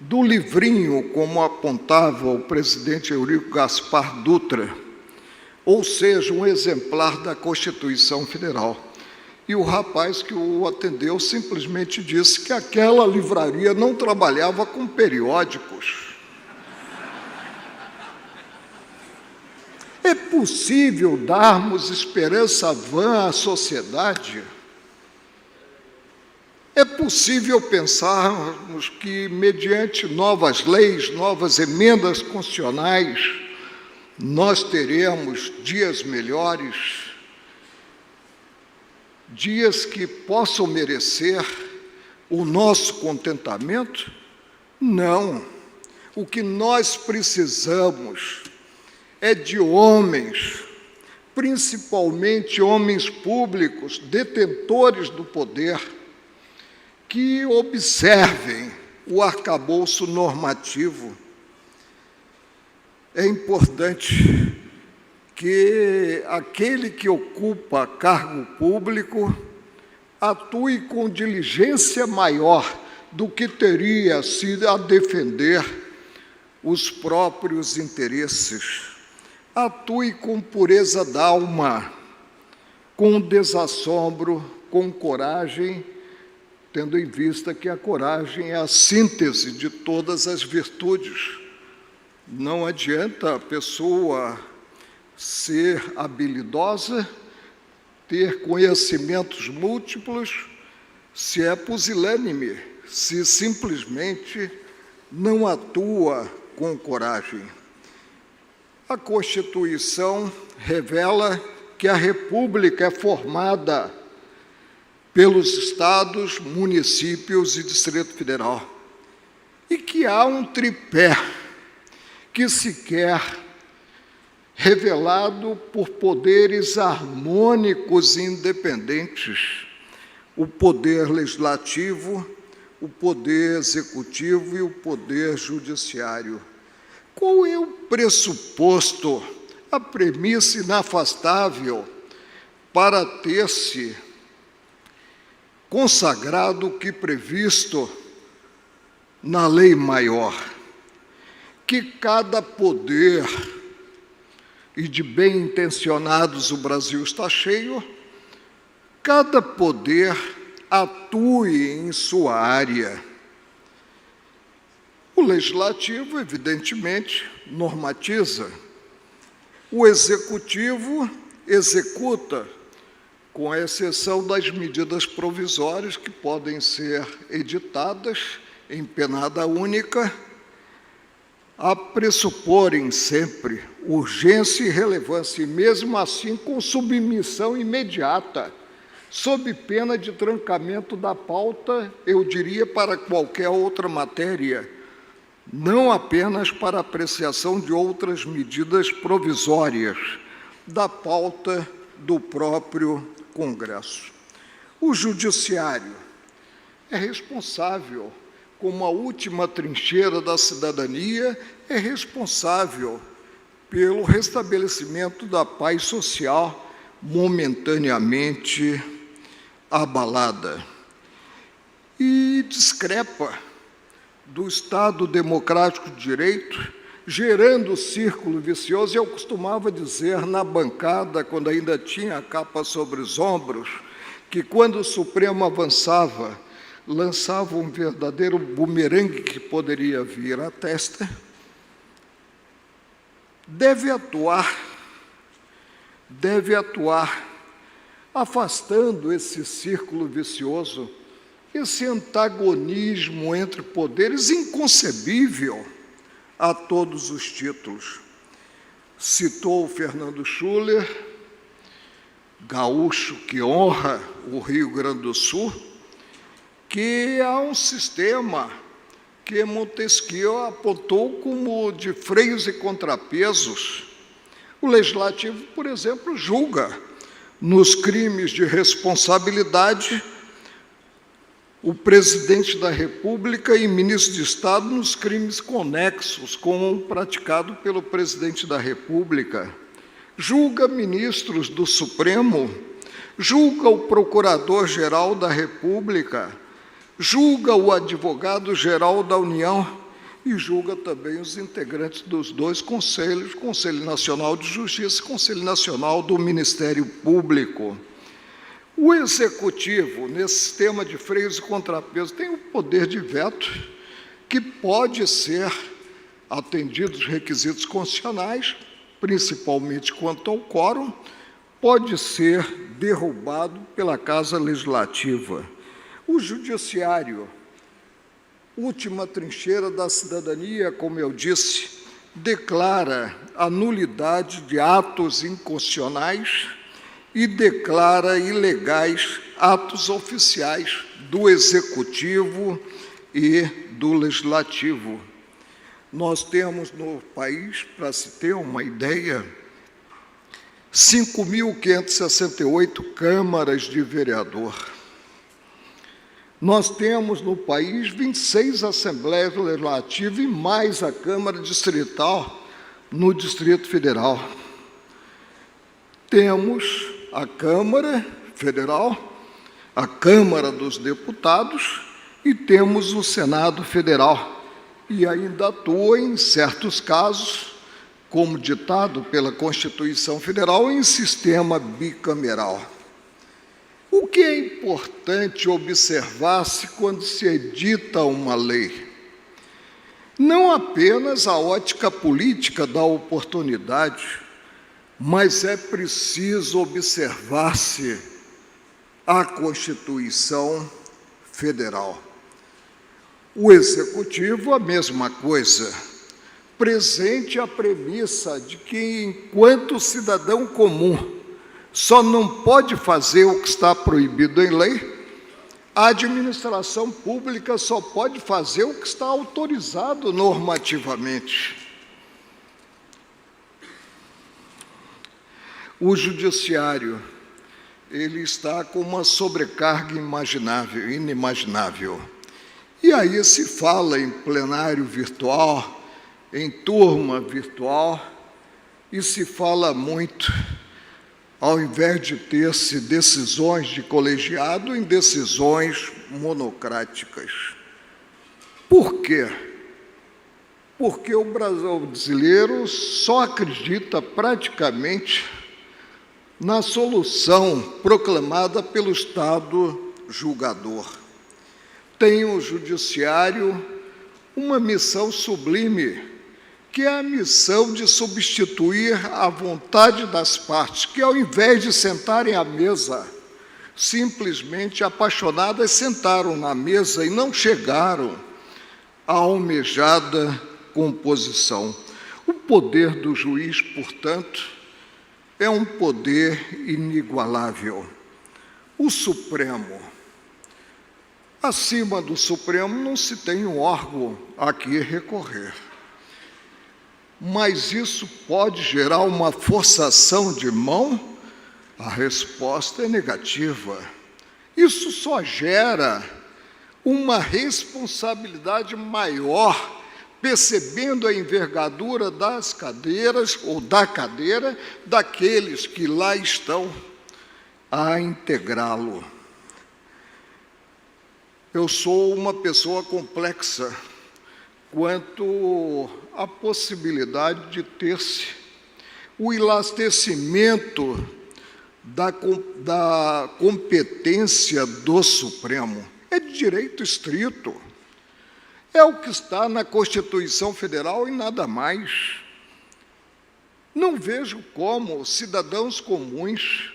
Speaker 5: do livrinho, como apontava o presidente Eurico Gaspar Dutra, ou seja, um exemplar da Constituição Federal. E o rapaz que o atendeu simplesmente disse que aquela livraria não trabalhava com periódicos. É possível darmos esperança vã à sociedade? É possível pensarmos que, mediante novas leis, novas emendas constitucionais, nós teremos dias melhores, dias que possam merecer o nosso contentamento? Não. O que nós precisamos é de homens, principalmente homens públicos, detentores do poder, que observem o arcabouço normativo, é importante que aquele que ocupa cargo público atue com diligência maior do que teria sido a defender os próprios interesses. Atue com pureza d'alma, com desassombro, com coragem, tendo em vista que a coragem é a síntese de todas as virtudes. Não adianta a pessoa ser habilidosa, ter conhecimentos múltiplos, se é pusilânime, se simplesmente não atua com coragem. A Constituição revela que a República é formada pelos estados, municípios e Distrito Federal, e que há um tripé que se quer revelado por poderes harmônicos e independentes: o poder legislativo, o poder executivo e o poder judiciário. Qual é o pressuposto, a premissa inafastável para ter-se consagrado o que previsto na lei maior? Que cada poder, e de bem intencionados o Brasil está cheio, cada poder atue em sua área. O legislativo, evidentemente, normatiza. O executivo executa, com exceção das medidas provisórias que podem ser editadas em penada única, a pressuporem sempre urgência e relevância, e mesmo assim com submissão imediata, sob pena de trancamento da pauta, eu diria, para qualquer outra matéria, não apenas para apreciação de outras medidas provisórias da pauta do próprio Congresso. O Judiciário é responsável, como a última trincheira da cidadania, é responsável pelo restabelecimento da paz social momentaneamente abalada, e discrepa do Estado democrático de direito, gerando círculo vicioso. Eu costumava dizer na bancada, quando ainda tinha a capa sobre os ombros, que quando o Supremo avançava, lançava um verdadeiro bumerangue que poderia vir à testa. Deve atuar, afastando esse círculo vicioso, esse antagonismo entre poderes inconcebível a todos os títulos. Citou o Fernando Schuller, gaúcho que honra o Rio Grande do Sul, que há um sistema que Montesquieu apontou como de freios e contrapesos. O Legislativo, por exemplo, julga nos crimes de responsabilidade o presidente da República e ministro de Estado nos crimes conexos com o praticado pelo presidente da República. Julga ministros do Supremo, julga o Procurador-Geral da República, julga o Advogado-Geral da União e julga também os integrantes dos dois conselhos, Conselho Nacional de Justiça e Conselho Nacional do Ministério Público. O Executivo, nesse sistema de freios e contrapesos, tem o poder de veto, que pode ser atendido os requisitos constitucionais, principalmente quanto ao quórum, pode ser derrubado pela Casa Legislativa. O Judiciário, última trincheira da cidadania, como eu disse, declara a nulidade de atos inconstitucionais e declara ilegais atos oficiais do Executivo e do Legislativo. Nós temos no país, para se ter uma ideia, 5.568 câmaras de vereador. Nós temos no país 26 assembleias legislativas e mais a Câmara Distrital. no Distrito Federal. Temos a Câmara Federal, a Câmara dos Deputados e temos o Senado Federal. E ainda atua, em certos casos, como ditado pela Constituição Federal, em sistema bicameral. O que é importante observar-se quando se edita uma lei? Não apenas a ótica política da oportunidade, mas é preciso observar-se a Constituição Federal. O Executivo, a mesma coisa, presente a premissa de que, enquanto cidadão comum, só não pode fazer o que está proibido em lei, a administração pública só pode fazer o que está autorizado normativamente. O judiciário, ele está com uma sobrecarga inimaginável. E aí se fala em plenário virtual, em turma virtual, e se fala muito, ao invés de ter-se decisões de colegiado, em decisões monocráticas. Por quê? Porque o brasileiro só acredita praticamente na solução proclamada pelo Estado julgador. Tem o judiciário uma missão sublime, que é a missão de substituir a vontade das partes, que ao invés de sentarem à mesa, simplesmente apaixonadas sentaram na mesa e não chegaram à almejada composição. O poder do juiz, portanto, é um poder inigualável. O Supremo. Acima do Supremo não se tem um órgão a que recorrer. Mas isso pode gerar uma forçação de mão? A resposta é negativa. Isso só gera uma responsabilidade maior, percebendo a envergadura das cadeiras ou da cadeira daqueles que lá estão a integrá-lo. Eu sou uma pessoa complexa quanto à possibilidade de ter-se o elastecimento da competência do Supremo. É de direito estrito. É o que está na Constituição Federal e nada mais. Não vejo como cidadãos comuns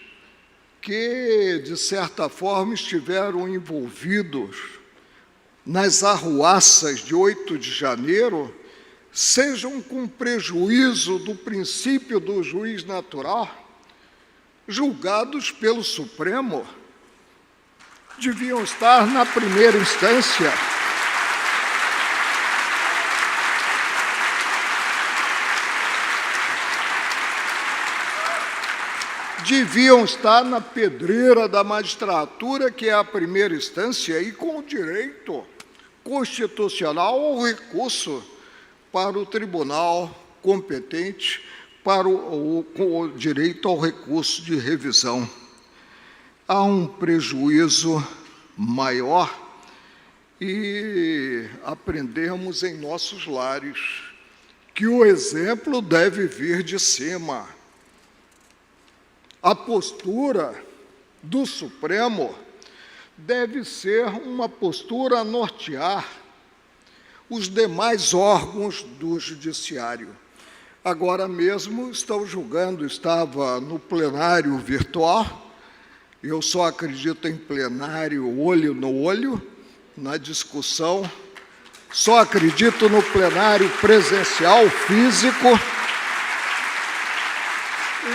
Speaker 5: que, de certa forma, estiveram envolvidos nas arruaças de 8 de janeiro, sejam com prejuízo do princípio do juiz natural, julgados pelo Supremo. Deviam estar na primeira instância. Deviam estar na pedreira da magistratura, que é a primeira instância, e com o direito constitucional ao recurso para o tribunal competente, para o direito ao recurso de revisão. Há um prejuízo maior e aprendemos em nossos lares que o exemplo deve vir de cima. A postura do Supremo deve ser uma postura a nortear os demais órgãos do Judiciário. Agora mesmo estão julgando, estava no plenário virtual, eu só acredito em plenário olho no olho, na discussão, só acredito no plenário presencial, físico,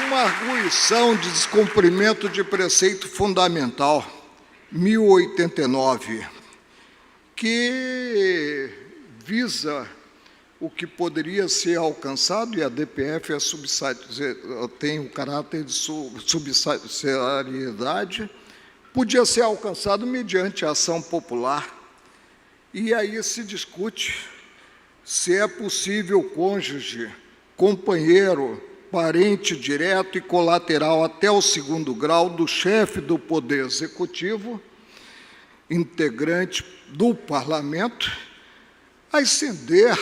Speaker 5: uma arguição de descumprimento de preceito fundamental, 1089, que visa o que poderia ser alcançado, e a DPF tem o caráter de subsidiariedade, podia ser alcançado mediante ação popular. E aí se discute se é possível o cônjuge companheiro, parente direto e colateral até o 2º grau do chefe do Poder Executivo, integrante do Parlamento, ascender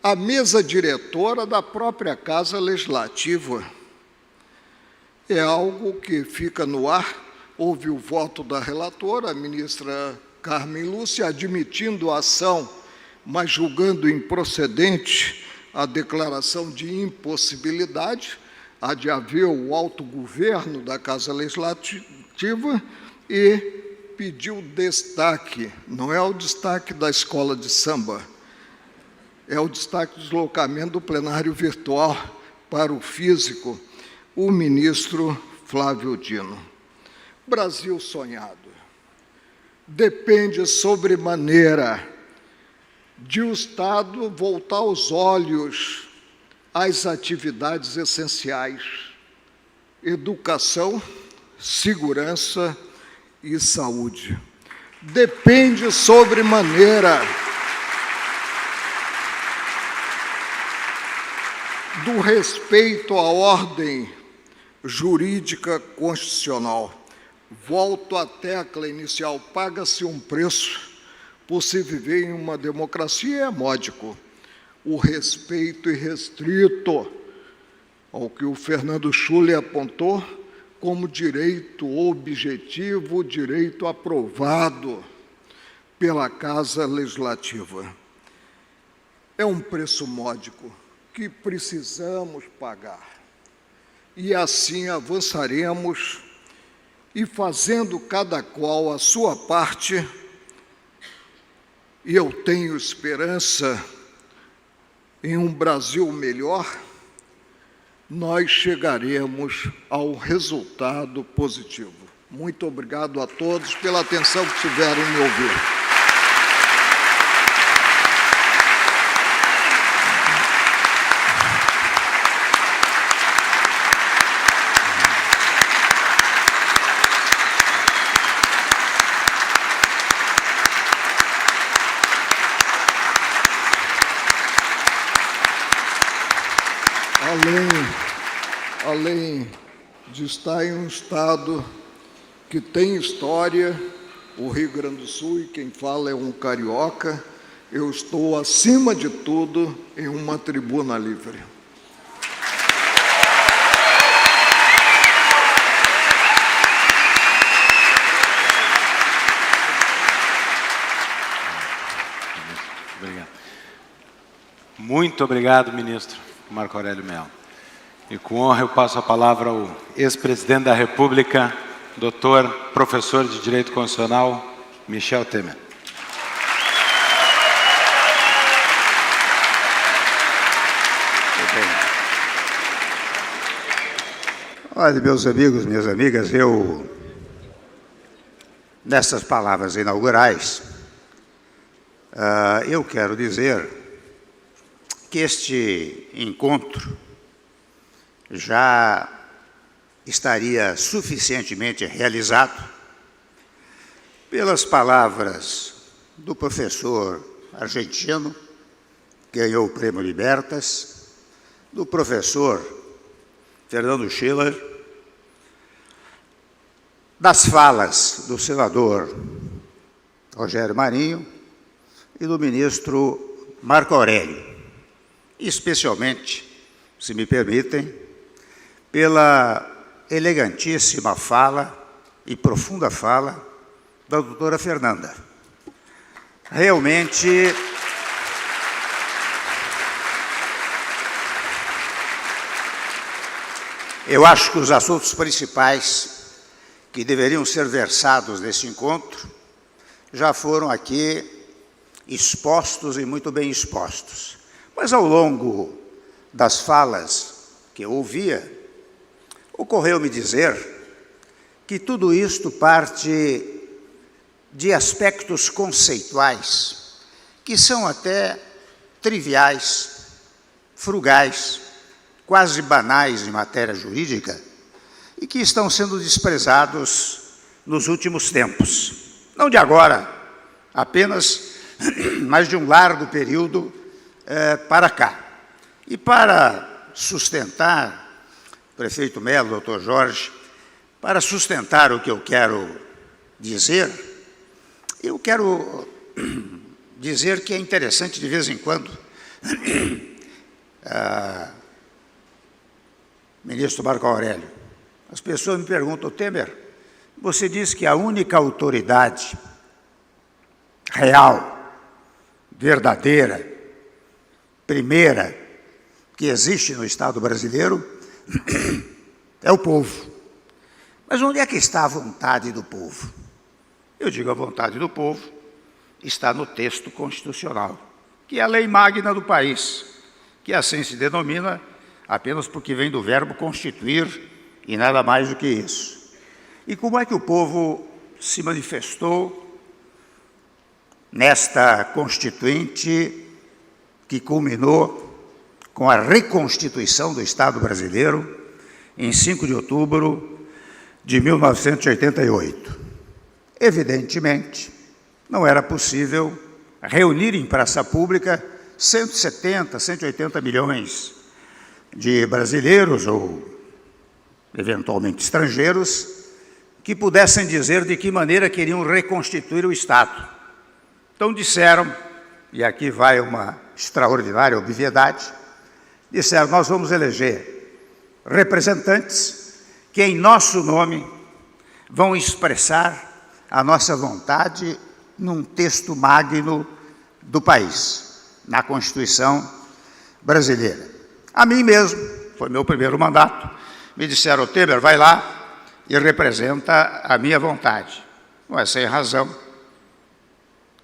Speaker 5: à mesa diretora da própria Casa Legislativa. É algo que fica no ar. Houve o voto da relatora, a ministra Carmen Lúcia, admitindo a ação, mas julgando improcedente a declaração de impossibilidade. Há de haver o autogoverno da Casa Legislativa e pediu destaque, não é o destaque da escola de samba, é o destaque do deslocamento do plenário virtual para o físico, o ministro Flávio Dino. Brasil sonhado depende sobremaneira de o Estado voltar os olhos às atividades essenciais: educação, segurança e saúde. Depende sobremaneira do respeito à ordem jurídica constitucional. Volto à tecla inicial: paga-se um preço por se viver em uma democracia, é módico. O respeito irrestrito ao que o Fernando Schuller apontou como direito objetivo, direito aprovado pela Casa Legislativa. É um preço módico que precisamos pagar. E assim avançaremos, e fazendo cada qual a sua parte, e eu tenho esperança em um Brasil melhor, nós chegaremos ao resultado positivo. Muito obrigado a todos pela atenção que tiveram em me ouvir. Além de estar em um estado que tem história, o Rio Grande do Sul, e quem fala é um carioca, eu estou, acima de tudo, em uma tribuna livre.
Speaker 3: Obrigado. Muito obrigado, ministro Marco Aurélio Mello. E com honra eu passo a palavra ao ex-presidente da República, doutor, professor de Direito Constitucional, Michel Temer.
Speaker 6: Olha, meus amigos, minhas amigas, nessas palavras inaugurais, eu quero dizer que este encontro já estaria suficientemente realizado pelas palavras do professor argentino, que ganhou o Prêmio Libertas, do professor Fernando Schuller, das falas do senador Rogério Marinho e do ministro Marco Aurélio, especialmente, se me permitem, pela elegantíssima fala e profunda fala da doutora Fernanda. Realmente, eu acho que os assuntos principais que deveriam ser versados nesse encontro já foram aqui expostos e muito bem expostos. Mas, ao longo das falas que eu ouvia, ocorreu-me dizer que tudo isto parte de aspectos conceituais que são até triviais, frugais, quase banais em matéria jurídica e que estão sendo desprezados nos últimos tempos. Não de agora, apenas, mas de um largo período para cá. E para sustentar, prefeito Melo, doutor Jorge, para sustentar o que eu quero dizer, eu quero dizer que é interessante de vez em quando, ministro Marco Aurélio, as pessoas me perguntam, Temer, você diz que a única autoridade real, verdadeira, primeira, que existe no Estado brasileiro é o povo. Mas onde é que está a vontade do povo? Eu digo, a vontade do povo está no texto constitucional, que é a lei magna do país, que assim se denomina apenas porque vem do verbo constituir e nada mais do que isso. E como é que o povo se manifestou nesta Constituinte que culminou com a reconstituição do Estado brasileiro em 5 de outubro de 1988. Evidentemente, não era possível reunir em praça pública 170, 180 milhões de brasileiros ou, eventualmente, estrangeiros que pudessem dizer de que maneira queriam reconstituir o Estado. Então disseram, e aqui vai uma extraordinária obviedade, disseram, nós vamos eleger representantes que em nosso nome vão expressar a nossa vontade num texto magno do país, na Constituição brasileira. A mim mesmo, foi meu primeiro mandato, me disseram, Temer, vai lá e representa a minha vontade. Não é sem razão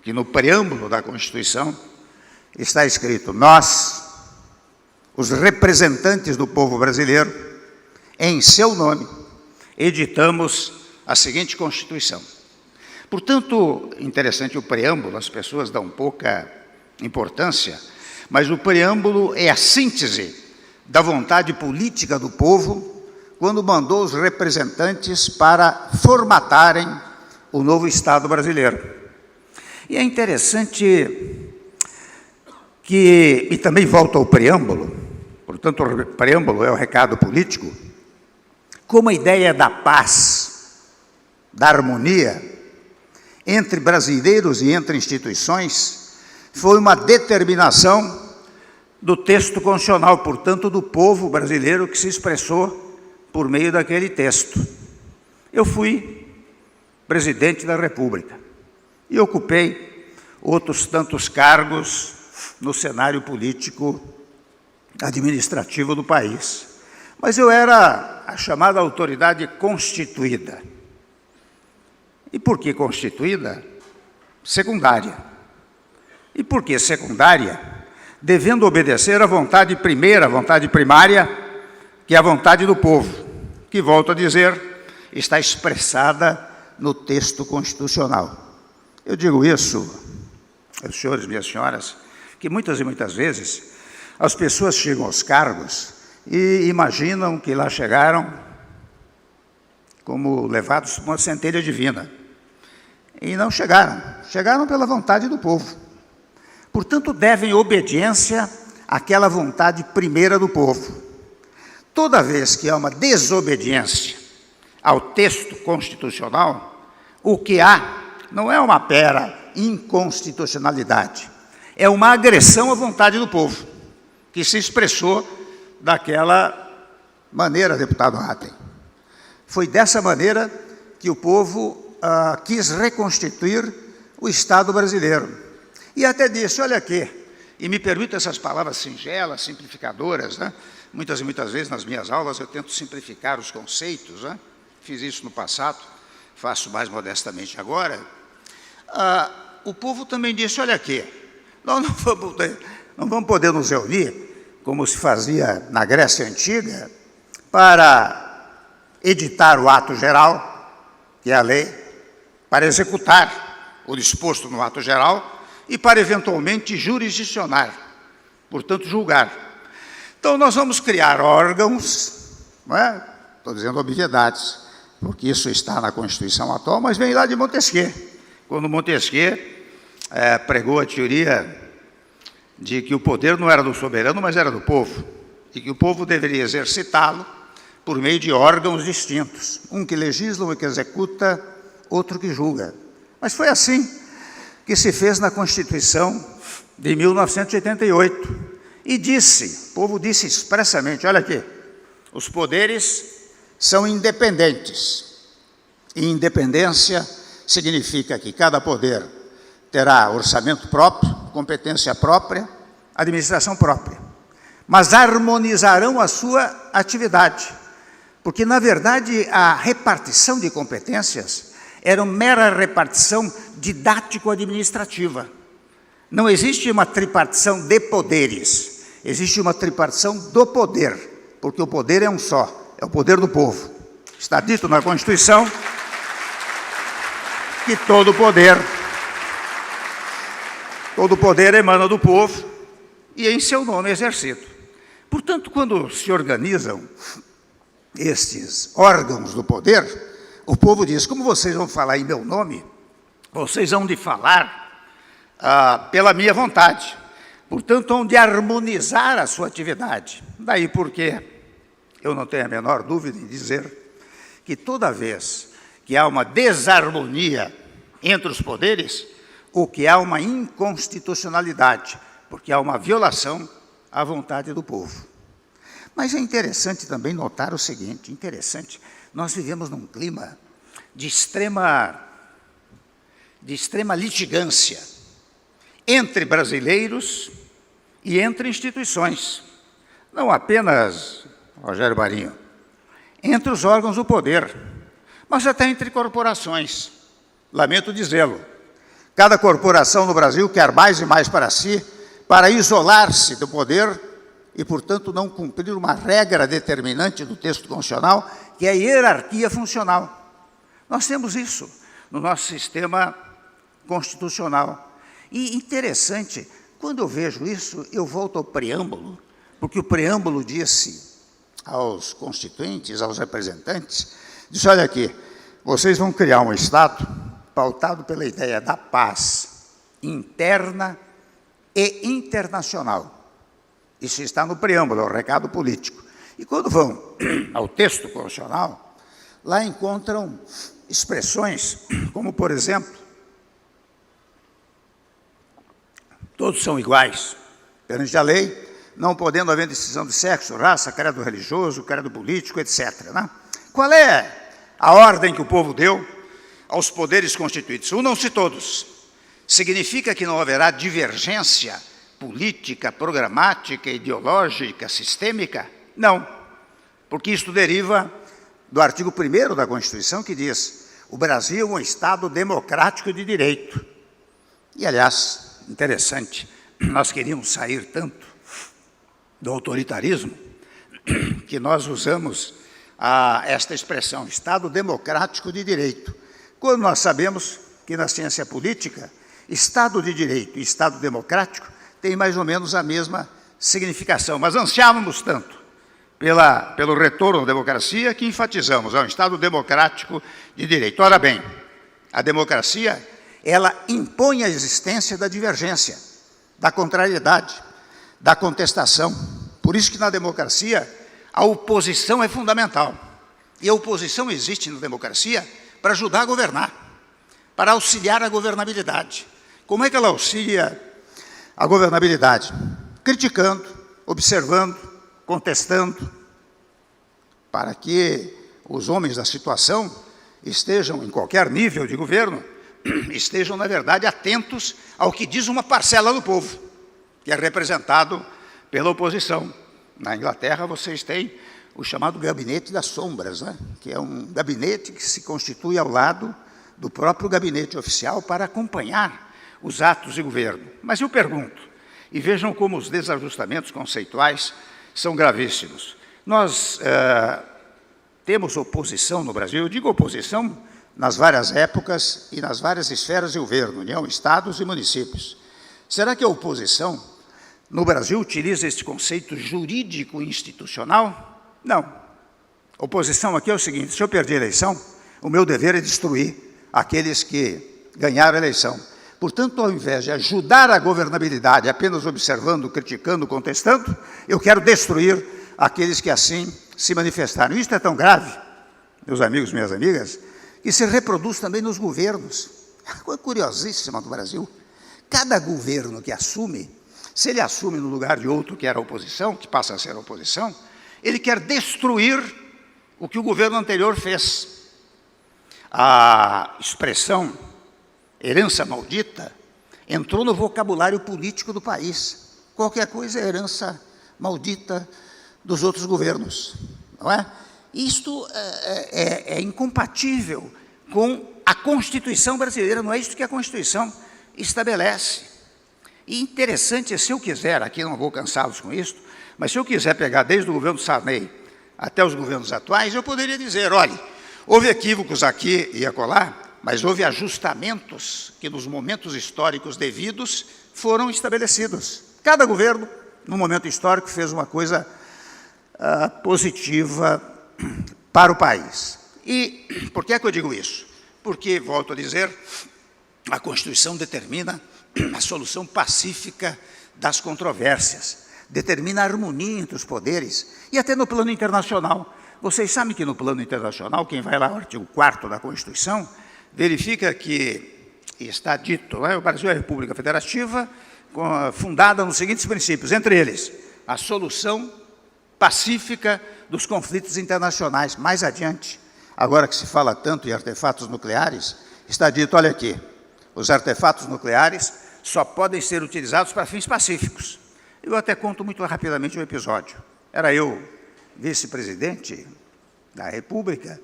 Speaker 6: que no preâmbulo da Constituição está escrito, nós, os representantes do povo brasileiro, em seu nome, editamos a seguinte Constituição. Portanto, interessante o preâmbulo, as pessoas dão pouca importância, mas o preâmbulo é a síntese da vontade política do povo quando mandou os representantes para formatarem o novo Estado brasileiro. E é interessante que, e também volta ao preâmbulo, portanto o preâmbulo é o recado político, como a ideia da paz, da harmonia entre brasileiros e entre instituições, foi uma determinação do texto constitucional, portanto do povo brasileiro que se expressou por meio daquele texto. Eu fui presidente da República e ocupei outros tantos cargos no cenário político administrativo do país. Mas eu era a chamada autoridade constituída. E por que constituída? Secundária. E por que secundária? Devendo obedecer à vontade primeira, à vontade primária, que é a vontade do povo, que, volto a dizer, está expressada no texto constitucional. Eu digo isso, meus senhores e minhas senhoras, que muitas e muitas vezes as pessoas chegam aos cargos e imaginam que lá chegaram como levados por uma centelha divina. E não chegaram, chegaram pela vontade do povo. Portanto, devem obediência àquela vontade primeira do povo. Toda vez que há uma desobediência ao texto constitucional, o que há não é uma mera inconstitucionalidade, é uma agressão à vontade do povo, que se expressou daquela maneira, deputado Hatten. Foi dessa maneira que o povo quis reconstituir o Estado brasileiro. E até disse, olha aqui, e me permita essas palavras singelas, simplificadoras, né? Muitas e muitas vezes nas minhas aulas eu tento simplificar os conceitos, né? Fiz isso no passado, faço mais modestamente agora. O povo também disse, olha aqui, nós não vamos poder nos reunir, como se fazia na Grécia Antiga, para editar o ato geral, que é a lei, para executar o disposto no ato geral e para eventualmente jurisdicionar, portanto julgar. Então nós vamos criar órgãos, não é? Estou dizendo obviedades, porque isso está na Constituição atual, mas vem lá de Montesquieu, quando Montesquieu pregou a teoria de que o poder não era do soberano, mas era do povo, e que o povo deveria exercitá-lo por meio de órgãos distintos, um que legisla, um que executa, outro que julga. Mas foi assim que se fez na Constituição de 1988, e o povo disse expressamente, olha aqui, os poderes são independentes, e independência significa que cada poder terá orçamento próprio, competência própria, administração própria, mas harmonizarão a sua atividade, porque, na verdade, a repartição de competências era uma mera repartição didático-administrativa. Não existe uma tripartição de poderes, existe uma tripartição do poder, porque o poder é um só, é o poder do povo. Está dito na Constituição que todo poder emana do povo e em seu nome exercido. Portanto, quando se organizam estes órgãos do poder, o povo diz, como vocês vão falar em meu nome, vocês hão de falar pela minha vontade. Portanto, hão de harmonizar a sua atividade. Daí porque eu não tenho a menor dúvida em dizer que toda vez que há uma desarmonia entre os poderes, o que há uma inconstitucionalidade, porque há uma violação à vontade do povo. Mas é interessante também notar o seguinte, nós vivemos num clima de extrema litigância entre brasileiros e entre instituições, não apenas, Rogério Marinho, entre os órgãos do poder, mas até entre corporações. Lamento dizê-lo, cada corporação no Brasil quer mais e mais para si, para isolar-se do poder e, portanto, não cumprir uma regra determinante do texto constitucional, que é a hierarquia funcional. Nós temos isso no nosso sistema constitucional. E interessante, quando eu vejo isso, eu volto ao preâmbulo, porque o preâmbulo disse aos constituintes, aos representantes, disse, olha aqui, vocês vão criar um Estado pautado pela ideia da paz interna e internacional. Isso está no preâmbulo, é o recado político. E quando vão ao texto constitucional, lá encontram expressões como, por exemplo, todos são iguais perante a lei, não podendo haver distinção de sexo, raça, credo religioso, credo político, etc. Né? Qual é a ordem que o povo deu aos poderes constituídos? Unam-se todos. Significa que não haverá divergência política, programática, ideológica, sistêmica? Não, porque isto deriva do artigo 1º da Constituição, que diz, o Brasil é um Estado democrático de direito. E, aliás, interessante, nós queríamos sair tanto do autoritarismo, que nós usamos esta expressão, Estado democrático de direito, quando nós sabemos que na ciência política, Estado de direito e Estado democrático têm mais ou menos a mesma significação, mas ansiávamos tanto pelo retorno à democracia que enfatizamos, é um Estado democrático de direito. Ora bem, a democracia, ela impõe a existência da divergência, da contrariedade, da contestação. Por isso que na democracia a oposição é fundamental. E a oposição existe na democracia para ajudar a governar, para auxiliar a governabilidade. Como é que ela auxilia a governabilidade? Criticando, observando, contestando, para que os homens da situação estejam, em qualquer nível de governo, estejam, na verdade, atentos ao que diz uma parcela do povo, que é representado pela oposição. Na Inglaterra, vocês têm o chamado Gabinete das Sombras, né? Que é um gabinete que se constitui ao lado do próprio gabinete oficial para acompanhar os atos de governo. Mas eu pergunto, e vejam como os desajustamentos conceituais são gravíssimos. Nós temos oposição no Brasil, eu digo oposição nas várias épocas e nas várias esferas de governo, União, Estados e municípios. Será que a oposição no Brasil utiliza este conceito jurídico institucional? Não. A oposição aqui é o seguinte, se eu perdi a eleição, o meu dever é destruir aqueles que ganharam a eleição. Portanto, ao invés de ajudar a governabilidade apenas observando, criticando, contestando, eu quero destruir aqueles que assim se manifestaram. Isso é tão grave, meus amigos, minhas amigas, que se reproduz também nos governos. É uma coisa curiosíssima do Brasil. Cada governo que assume, se ele assume no lugar de outro que era oposição, que passa a ser oposição, ele quer destruir o que o governo anterior fez. A expressão herança maldita entrou no vocabulário político do país. Qualquer coisa é herança maldita dos outros governos, não é? Isto é incompatível com a Constituição brasileira, não é isso que a Constituição estabelece. E interessante, se eu quiser, aqui não vou cansá-los com isso, mas se eu quiser pegar desde o governo Sarney até os governos atuais, eu poderia dizer, olha, houve equívocos aqui e acolá, mas houve ajustamentos que nos momentos históricos devidos foram estabelecidos. Cada governo, no momento histórico, fez uma coisa positiva para o país. E por que é que eu digo isso? Porque, volto a dizer, a Constituição determina a solução pacífica das controvérsias, determina a harmonia entre os poderes, e até no plano internacional. Vocês sabem que no plano internacional, quem vai lá ao artigo 4º da Constituição, verifica que está dito, o Brasil é a República Federativa, fundada nos seguintes princípios, entre eles, a solução pacífica dos conflitos internacionais. Mais adiante, agora que se fala tanto em artefatos nucleares, está dito, olha aqui, os artefatos nucleares só podem ser utilizados para fins pacíficos. Eu até conto muito rapidamente um episódio. Era eu vice-presidente da República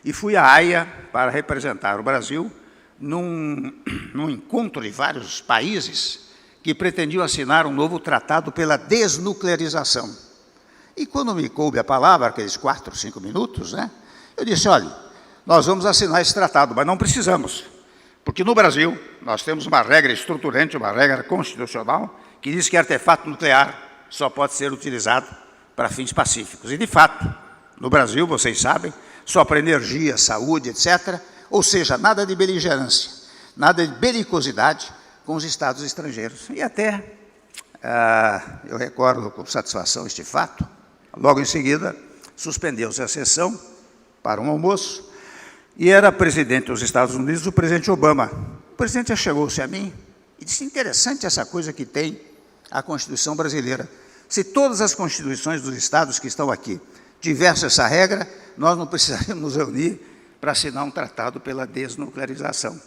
Speaker 6: e fui à Haia para representar o Brasil num encontro de vários países que pretendiam assinar um novo tratado pela desnuclearização. E quando me coube a palavra, aqueles 4, 5 minutos, eu disse, olha, nós vamos assinar esse tratado, mas não precisamos, porque no Brasil nós temos uma regra estruturante, uma regra constitucional, que diz que artefato nuclear só pode ser utilizado para fins pacíficos. E, de fato, no Brasil, vocês sabem, só para energia, saúde, etc., ou seja, nada de beligerância, nada de belicosidade com os estados estrangeiros. E até, eu recordo com satisfação este fato, logo em seguida, suspendeu-se a sessão para um almoço, e era presidente dos Estados Unidos o presidente Obama. O presidente chegou-se a mim e disse, interessante essa coisa que tem a Constituição brasileira. Se todas as constituições dos estados que estão aqui tivessem essa regra, nós não precisaríamos nos reunir para assinar um tratado pela desnuclearização.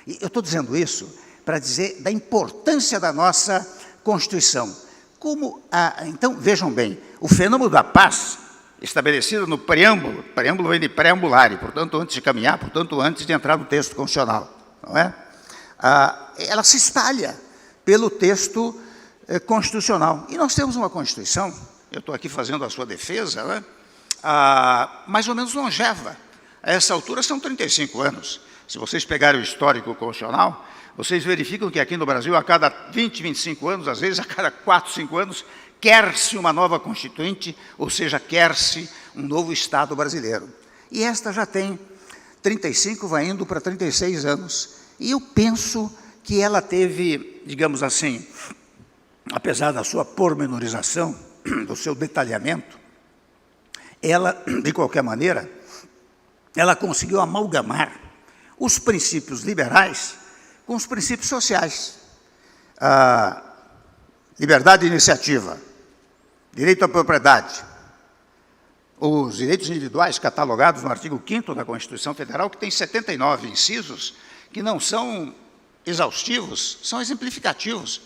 Speaker 6: E eu estou dizendo isso para dizer da importância da nossa Constituição. Então, vejam bem, o fenômeno da paz, estabelecido no preâmbulo vem de preambulare, portanto, antes de caminhar, portanto, antes de entrar no texto constitucional, não é? Ela se espalha pelo texto constitucional. E nós temos uma Constituição, eu estou aqui fazendo a sua defesa, mais ou menos longeva. A essa altura são 35 anos. Se vocês pegarem o histórico constitucional, vocês verificam que aqui no Brasil, a cada 20, 25 anos, às vezes a cada 4, 5 anos, quer-se uma nova Constituinte, ou seja, quer-se um novo Estado brasileiro. E esta já tem 35, vai indo para 36 anos. E eu penso que ela teve, digamos assim, apesar da sua pormenorização, do seu detalhamento, ela, de qualquer maneira, ela conseguiu amalgamar os princípios liberais com os princípios sociais. Liberdade de iniciativa, direito à propriedade, os direitos individuais catalogados no artigo 5º da Constituição Federal, que tem 79 incisos, que não são exaustivos, são exemplificativos,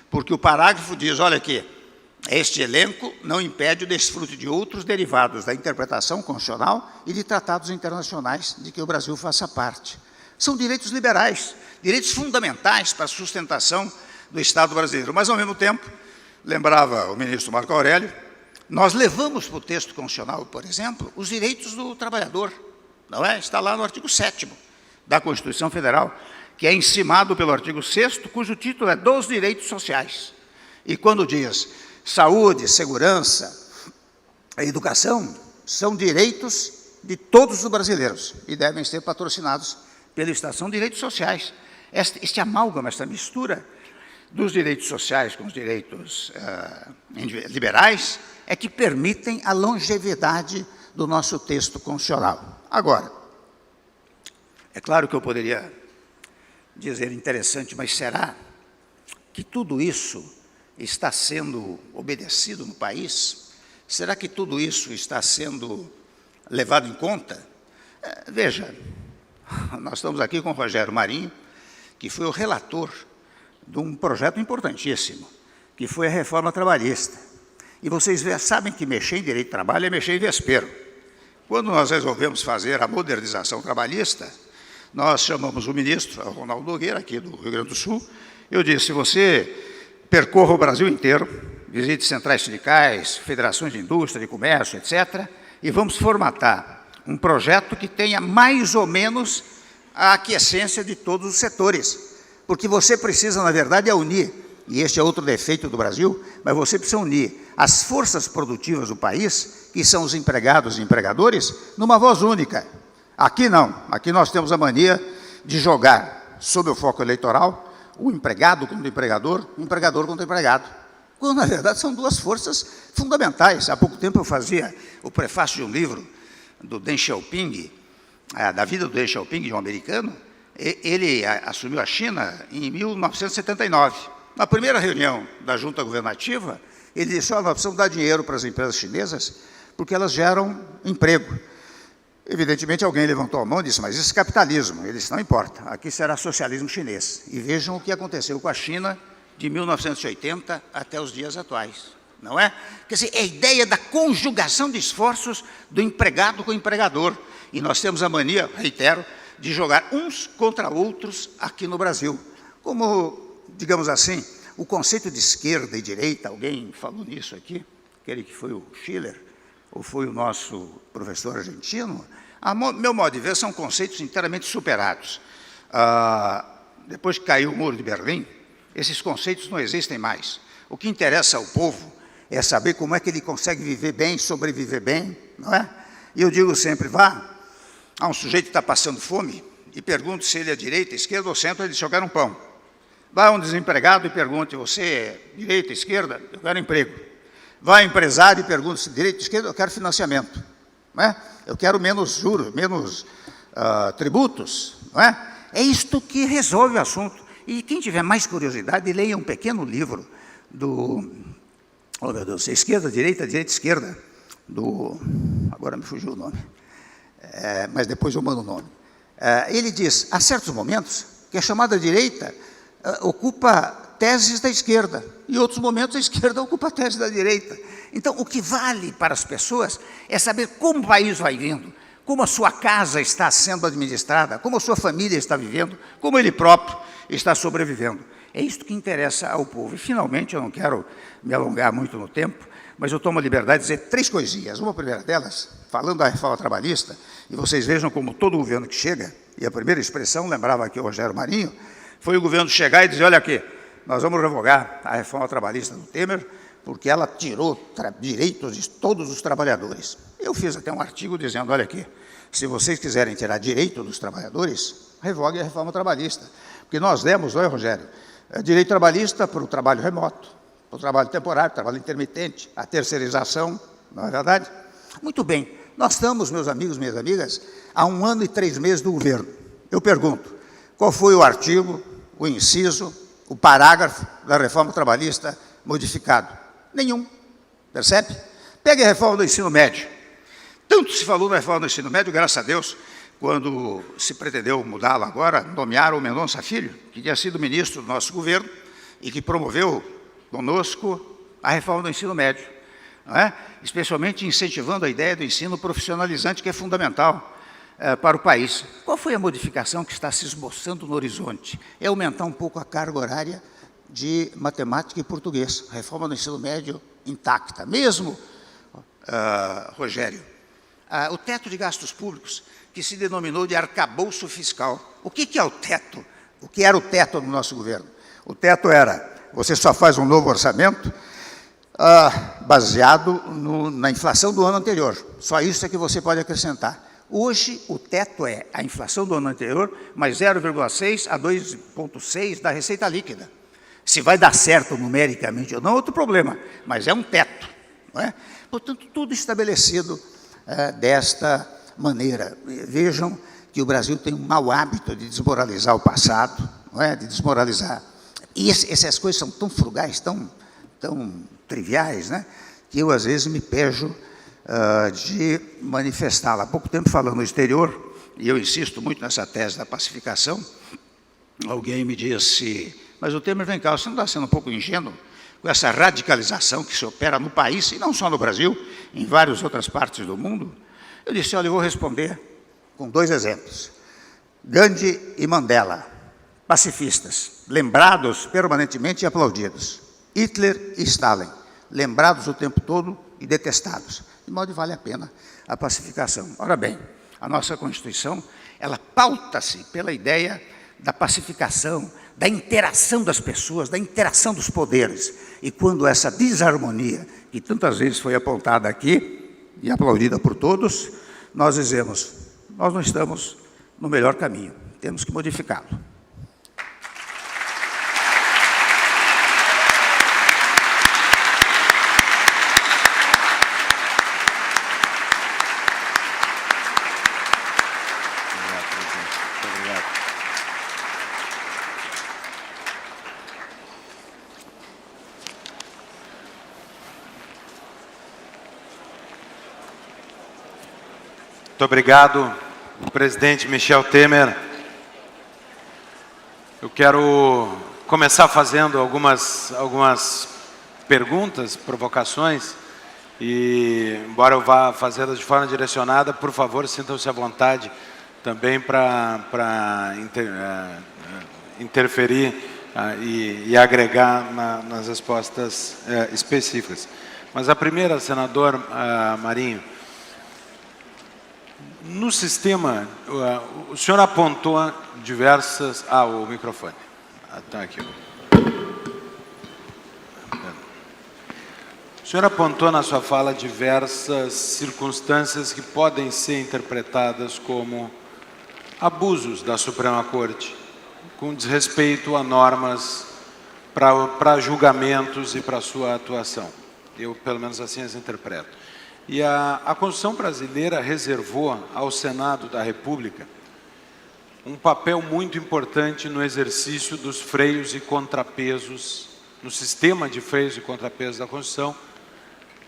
Speaker 6: porque o parágrafo diz, olha aqui, este elenco não impede o desfrute de outros derivados da interpretação constitucional e de tratados internacionais de que o Brasil faça parte. São direitos liberais, direitos fundamentais para a sustentação do Estado brasileiro. Mas, ao mesmo tempo, lembrava o ministro Marco Aurélio, nós levamos para o texto constitucional, por exemplo, os direitos do trabalhador, não é? Está lá no artigo 7º da Constituição Federal, que é encimado pelo artigo 6º, cujo título é dos direitos sociais. E quando diz saúde, segurança, educação, são direitos de todos os brasileiros e devem ser patrocinados pelo Estado. São direitos sociais. Este amálgama, essa mistura dos direitos sociais com os direitos liberais é que permitem a longevidade do nosso texto constitucional. Agora, é claro que eu poderia dizer interessante, mas será que tudo isso está sendo obedecido no país? Será que tudo isso está sendo levado em conta? Veja, nós estamos aqui com o Rogério Marinho, que foi o relator de um projeto importantíssimo, que foi a reforma trabalhista. E vocês sabem que mexer em direito de trabalho é mexer em vespeiro. Quando nós resolvemos fazer a modernização trabalhista, nós chamamos o ministro, o Ronaldo Nogueira, aqui do Rio Grande do Sul. Eu disse, você percorra o Brasil inteiro, visite centrais sindicais, federações de indústria, de comércio, etc., e vamos formatar um projeto que tenha mais ou menos a aquiescência de todos os setores. Porque você precisa, na verdade, unir, e este é outro defeito do Brasil, mas você precisa unir as forças produtivas do país, que são os empregados e empregadores, numa voz única. Aqui não, aqui nós temos a mania de jogar, sob o foco eleitoral, o empregado contra o empregador contra o empregado. Quando, na verdade, são duas forças fundamentais. Há pouco tempo eu fazia o prefácio de um livro do Deng Xiaoping, da vida do Deng Xiaoping, de um americano. Ele assumiu a China em 1979. Na primeira reunião da junta governativa, ele disse, nós precisamos dar dinheiro para as empresas chinesas, porque elas geram emprego. Evidentemente, alguém levantou a mão e disse, mas isso é capitalismo. Ele disse, não importa, aqui será socialismo chinês. E vejam o que aconteceu com a China de 1980 até os dias atuais, não é? Quer dizer, é a ideia da conjugação de esforços do empregado com o empregador. E nós temos a mania, reitero, de jogar uns contra outros aqui no Brasil. Como, digamos assim, o conceito de esquerda e direita, alguém falou nisso aqui, aquele que foi o Schiller, ou foi o nosso professor argentino, a meu modo de ver, são conceitos inteiramente superados. Depois que caiu o Muro de Berlim, esses conceitos não existem mais. O que interessa ao povo é saber como é que ele consegue viver bem, sobreviver bem, não é? E eu digo sempre, vá a um sujeito que está passando fome e pergunte se ele é direita, esquerda ou centro, ele diz, eu quero um pão. Vá a um desempregado e pergunte, você é direita, esquerda? Eu quero emprego. Vá ao empresário e pergunte se direita, esquerda, eu quero financiamento. Não é? Eu quero menos juros, menos tributos. Não é? É isto que resolve o assunto. E quem tiver mais curiosidade, leia um pequeno livro do, oh meu Deus, esquerda, direita, esquerda, agora me fugiu o nome, mas depois eu mando o nome. Ele diz, há certos momentos que a chamada direita ocupa teses da esquerda, e em outros momentos a esquerda ocupa teses da direita. Então, o que vale para as pessoas é saber como o país vai vindo, como a sua casa está sendo administrada, como a sua família está vivendo, como ele próprio está sobrevivendo. É isto que interessa ao povo. E, finalmente, eu não quero me alongar muito no tempo, mas eu tomo a liberdade de dizer 3 coisinhas. Uma primeira delas, falando da reforma trabalhista, e vocês vejam como todo governo que chega, e a primeira expressão, lembrava aqui o Rogério Marinho, foi o governo chegar e dizer, olha aqui, nós vamos revogar a reforma trabalhista do Temer, porque ela tirou direitos de todos os trabalhadores. Eu fiz até um artigo dizendo, olha aqui, se vocês quiserem tirar direito dos trabalhadores, revoguem a reforma trabalhista. Porque nós demos, olha, Rogério, direito trabalhista para o trabalho remoto, para o trabalho temporário, trabalho intermitente, a terceirização, não é verdade? Muito bem, nós estamos, meus amigos, minhas amigas, há 1 ano e 3 meses do governo. Eu pergunto, qual foi o artigo, o inciso, o parágrafo da reforma trabalhista modificado? Nenhum, percebe? Pegue a reforma do ensino médio. Tanto se falou da reforma do ensino médio, graças a Deus, quando se pretendeu mudá-la agora, nomearam o Mendonça Filho, que tinha sido ministro do nosso governo e que promoveu conosco a reforma do ensino médio, não é? Especialmente incentivando a ideia do ensino profissionalizante, que é fundamental para o país. Qual foi a modificação que está se esboçando no horizonte? É aumentar um pouco a carga horária de matemática e português. A reforma do ensino médio intacta. Mesmo, Rogério, o teto de gastos públicos, que se denominou de arcabouço fiscal. O que é o teto? O que era o teto do nosso governo? O teto era, você só faz um novo orçamento baseado na inflação do ano anterior. Só isso é que você pode acrescentar. Hoje, o teto é a inflação do ano anterior, mais 0,6 a 2,6 da receita líquida. Se vai dar certo numericamente ou não, é outro problema, mas é um teto. Não é? Portanto, tudo estabelecido desta maneira. Vejam que o Brasil tem um mau hábito de desmoralizar o passado, não é? De desmoralizar. E essas coisas são tão frugais, tão triviais, né? Que eu, às vezes, me pejo de manifestá-la. Há pouco tempo, falando no exterior, e eu insisto muito nessa tese da pacificação, alguém me disse, mas o Temer, vem cá, você não está sendo um pouco ingênuo com essa radicalização que se opera no país, e não só no Brasil, em várias outras partes do mundo? Eu disse, olha, eu vou responder com 2 exemplos. Gandhi e Mandela, pacifistas, lembrados permanentemente e aplaudidos. Hitler e Stalin, lembrados o tempo todo e detestados. De modo que vale a pena a pacificação. Ora bem, a nossa Constituição, ela pauta-se pela ideia da pacificação, da interação das pessoas, da interação dos poderes. E quando essa desarmonia, que tantas vezes foi apontada aqui e aplaudida por todos, nós dizemos, nós não estamos no melhor caminho, temos que modificá-lo.
Speaker 3: Muito obrigado, presidente Michel Temer. Eu quero começar fazendo algumas perguntas, provocações, e, embora eu vá fazê-las de forma direcionada, por favor, sintam-se à vontade também para interferir e agregar nas respostas específicas. Mas a primeira, senador Marinho, no sistema, o senhor apontou diversas... o microfone. Está aqui. O senhor apontou na sua fala diversas circunstâncias que podem ser interpretadas como abusos da Suprema Corte, com desrespeito a normas para julgamentos e para sua atuação. Eu, pelo menos assim, as interpreto. E a Constituição brasileira reservou ao Senado da República um papel muito importante no exercício dos freios e contrapesos, no sistema de freios e contrapesos da Constituição.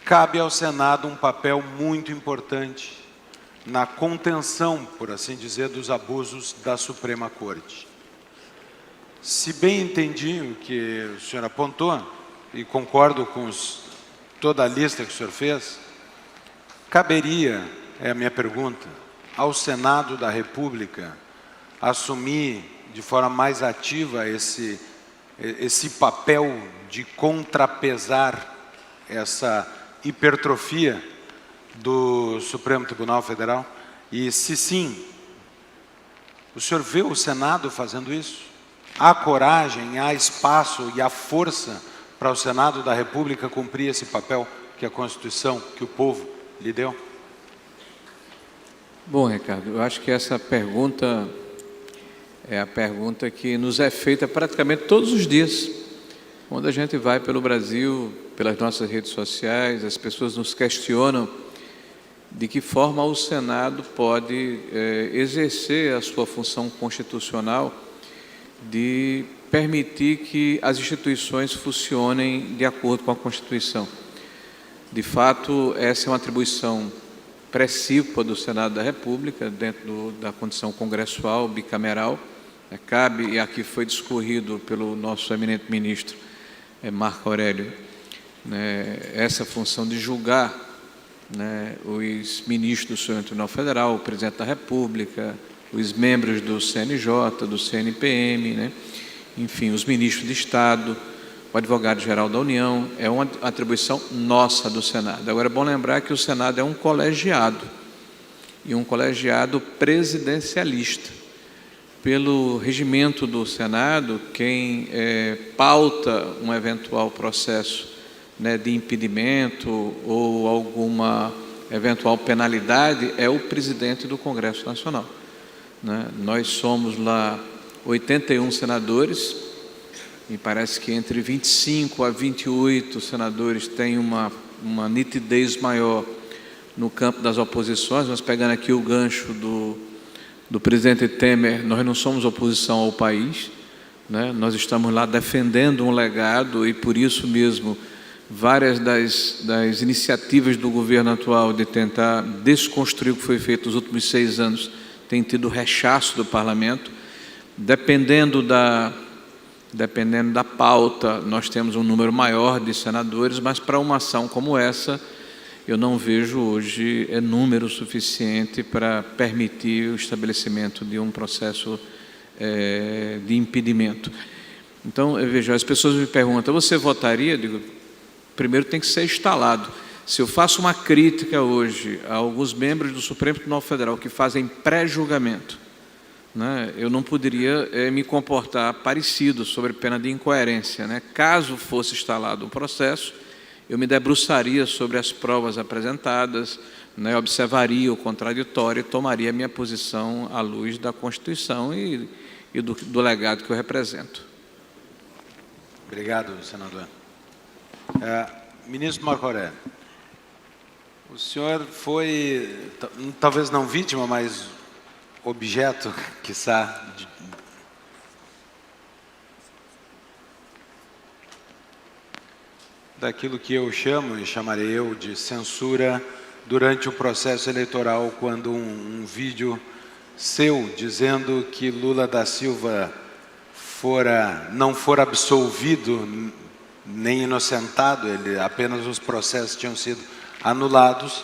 Speaker 3: Cabe ao Senado um papel muito importante na contenção, por assim dizer, dos abusos da Suprema Corte. Se bem entendi o que o senhor apontou, e concordo com toda a lista que o senhor fez, caberia, é a minha pergunta, ao Senado da República assumir de forma mais ativa esse papel de contrapesar essa hipertrofia do Supremo Tribunal Federal? E se sim, o senhor vê o Senado fazendo isso? Há coragem, há espaço e há força para o Senado da República cumprir esse papel que a Constituição, que o povo lhe deu?
Speaker 4: Bom, Ricardo, eu acho que essa pergunta é a pergunta que nos é feita praticamente todos os dias. Quando a gente vai pelo Brasil, pelas nossas redes sociais, as pessoas nos questionam de que forma o Senado pode exercer a sua função constitucional de permitir que as instituições funcionem de acordo com a Constituição. De fato, essa é uma atribuição precípua do Senado da República, dentro da condição congressual, bicameral. Cabe, e aqui foi discorrido pelo nosso eminente ministro, Marco Aurélio, essa função de julgar os ministros do Supremo Tribunal Federal, o presidente da República, os membros do CNJ, do CNPM, enfim, os ministros de Estado, o advogado-geral da União. É uma atribuição nossa do Senado. Agora, é bom lembrar que o Senado é um colegiado, e um colegiado presidencialista. Pelo regimento do Senado, quem pauta um eventual processo de impedimento ou alguma eventual penalidade é o presidente do Congresso Nacional, né? Nós somos lá 81 senadores, e parece que entre 25 a 28 senadores têm uma nitidez maior no campo das oposições. Mas pegando aqui o gancho do presidente Temer, nós não somos oposição ao país, né? Nós estamos lá defendendo um legado, e por isso mesmo várias das iniciativas do governo atual de tentar desconstruir o que foi feito nos últimos 6 anos têm tido rechaço do parlamento. Dependendo da pauta, nós temos um número maior de senadores, mas para uma ação como essa, eu não vejo hoje número suficiente para permitir o estabelecimento de um processo de impedimento. Então, eu vejo, as pessoas me perguntam, você votaria? Eu digo, primeiro tem que ser instalado. Se eu faço uma crítica hoje a alguns membros do Supremo Tribunal Federal que fazem pré-julgamento, né, eu não poderia me comportar parecido sobre pena de incoerência, né? Caso fosse instalado um processo, eu me debruçaria sobre as provas apresentadas, né, observaria o contraditório e tomaria a minha posição à luz da Constituição e do legado que eu represento.
Speaker 3: Obrigado, senador. Ministro Marco Aurélio, o senhor foi, talvez não vítima, mas objeto, quiçá, daquilo que eu chamo, e chamarei eu, de censura durante o processo eleitoral, quando um vídeo seu dizendo que Lula da Silva não fora absolvido nem inocentado, apenas os processos tinham sido anulados,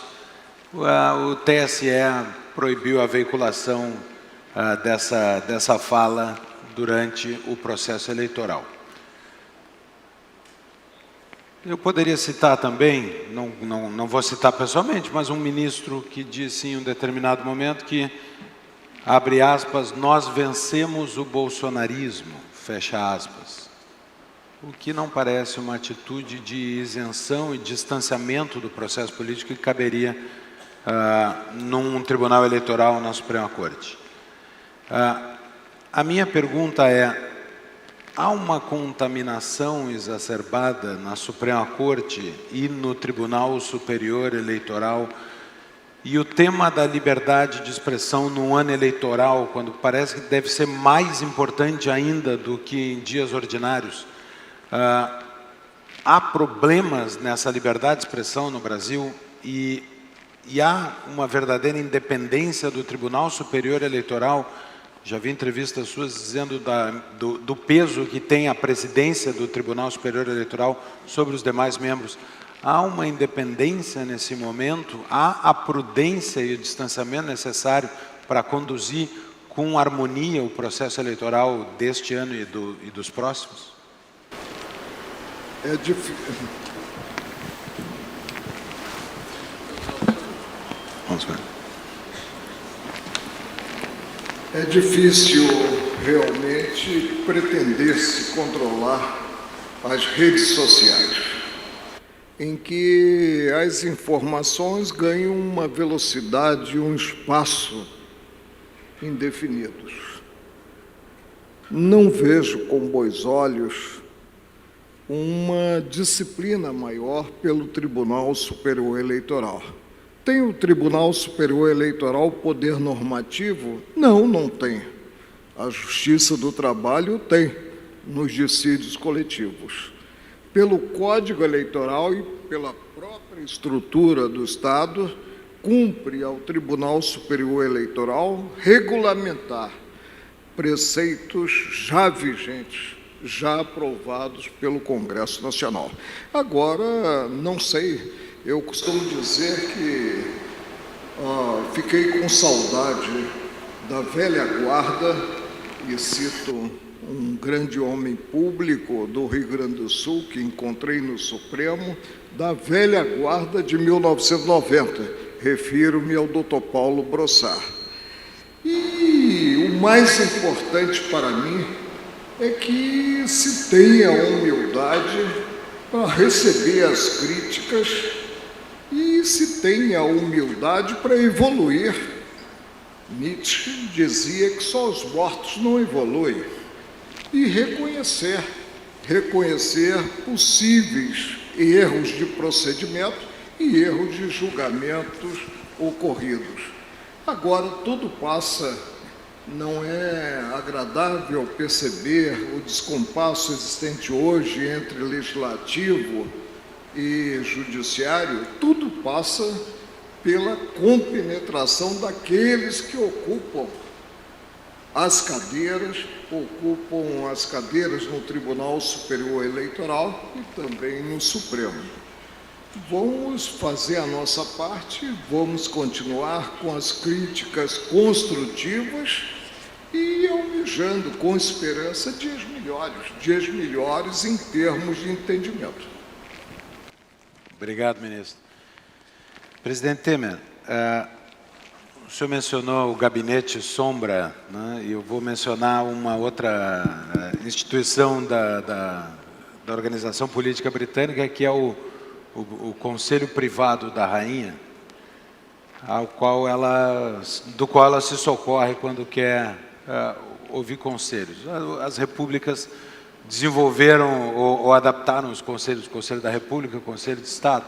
Speaker 3: o TSE proibiu a veiculação dessa fala durante o processo eleitoral. Eu poderia citar também, não vou citar pessoalmente, mas um ministro que disse em um determinado momento que, abre aspas, nós vencemos o bolsonarismo, fecha aspas. O que não parece uma atitude de isenção e distanciamento do processo político que caberia num tribunal eleitoral na Suprema Corte. A minha pergunta é, há uma contaminação exacerbada na Suprema Corte e no Tribunal Superior Eleitoral, e o tema da liberdade de expressão no ano eleitoral, quando parece que deve ser mais importante ainda do que em dias ordinários, há problemas nessa liberdade de expressão no Brasil e há uma verdadeira independência do Tribunal Superior Eleitoral. Já vi entrevistas suas dizendo do peso que tem a presidência do Tribunal Superior Eleitoral sobre os demais membros. Há uma independência nesse momento? Há a prudência e o distanciamento necessário para conduzir com harmonia o processo eleitoral deste ano e dos próximos?
Speaker 5: É difícil.
Speaker 3: Vamos ver.
Speaker 5: É difícil realmente pretender-se controlar as redes sociais, em que as informações ganham uma velocidade e um espaço indefinidos. Não vejo com bons olhos uma disciplina maior pelo Tribunal Superior Eleitoral. Tem o Tribunal Superior Eleitoral poder normativo? Não, não tem. A Justiça do Trabalho tem, nos dissídios coletivos. Pelo Código Eleitoral e pela própria estrutura do Estado, cumpre ao Tribunal Superior Eleitoral regulamentar preceitos já vigentes, já aprovados pelo Congresso Nacional. Agora, não sei, eu costumo dizer que fiquei com saudade da velha guarda, e cito um grande homem público do Rio Grande do Sul que encontrei no Supremo, da velha guarda de 1990, refiro-me ao Dr. Paulo Brossard. E o mais importante para mim é que se tenha humildade para receber as críticas e se tenha a humildade para evoluir. Nietzsche dizia que só os mortos não evoluem. E reconhecer possíveis erros de procedimento e erros de julgamentos ocorridos. Agora, tudo passa, não é agradável perceber o descompasso existente hoje entre legislativo e judiciário, tudo passa pela compenetração daqueles que ocupam as cadeiras no Tribunal Superior Eleitoral e também no Supremo. Vamos fazer a nossa parte, vamos continuar com as críticas construtivas e almejando com esperança dias melhores em termos de entendimento.
Speaker 3: Obrigado, ministro. Presidente Temer, o senhor mencionou o gabinete sombra, né, e eu vou mencionar uma outra instituição da organização política britânica, que é o Conselho Privado da Rainha, do qual ela se socorre quando quer ouvir conselhos. As repúblicas desenvolveram ou adaptaram os conselhos, o Conselho da República, o Conselho de Estado,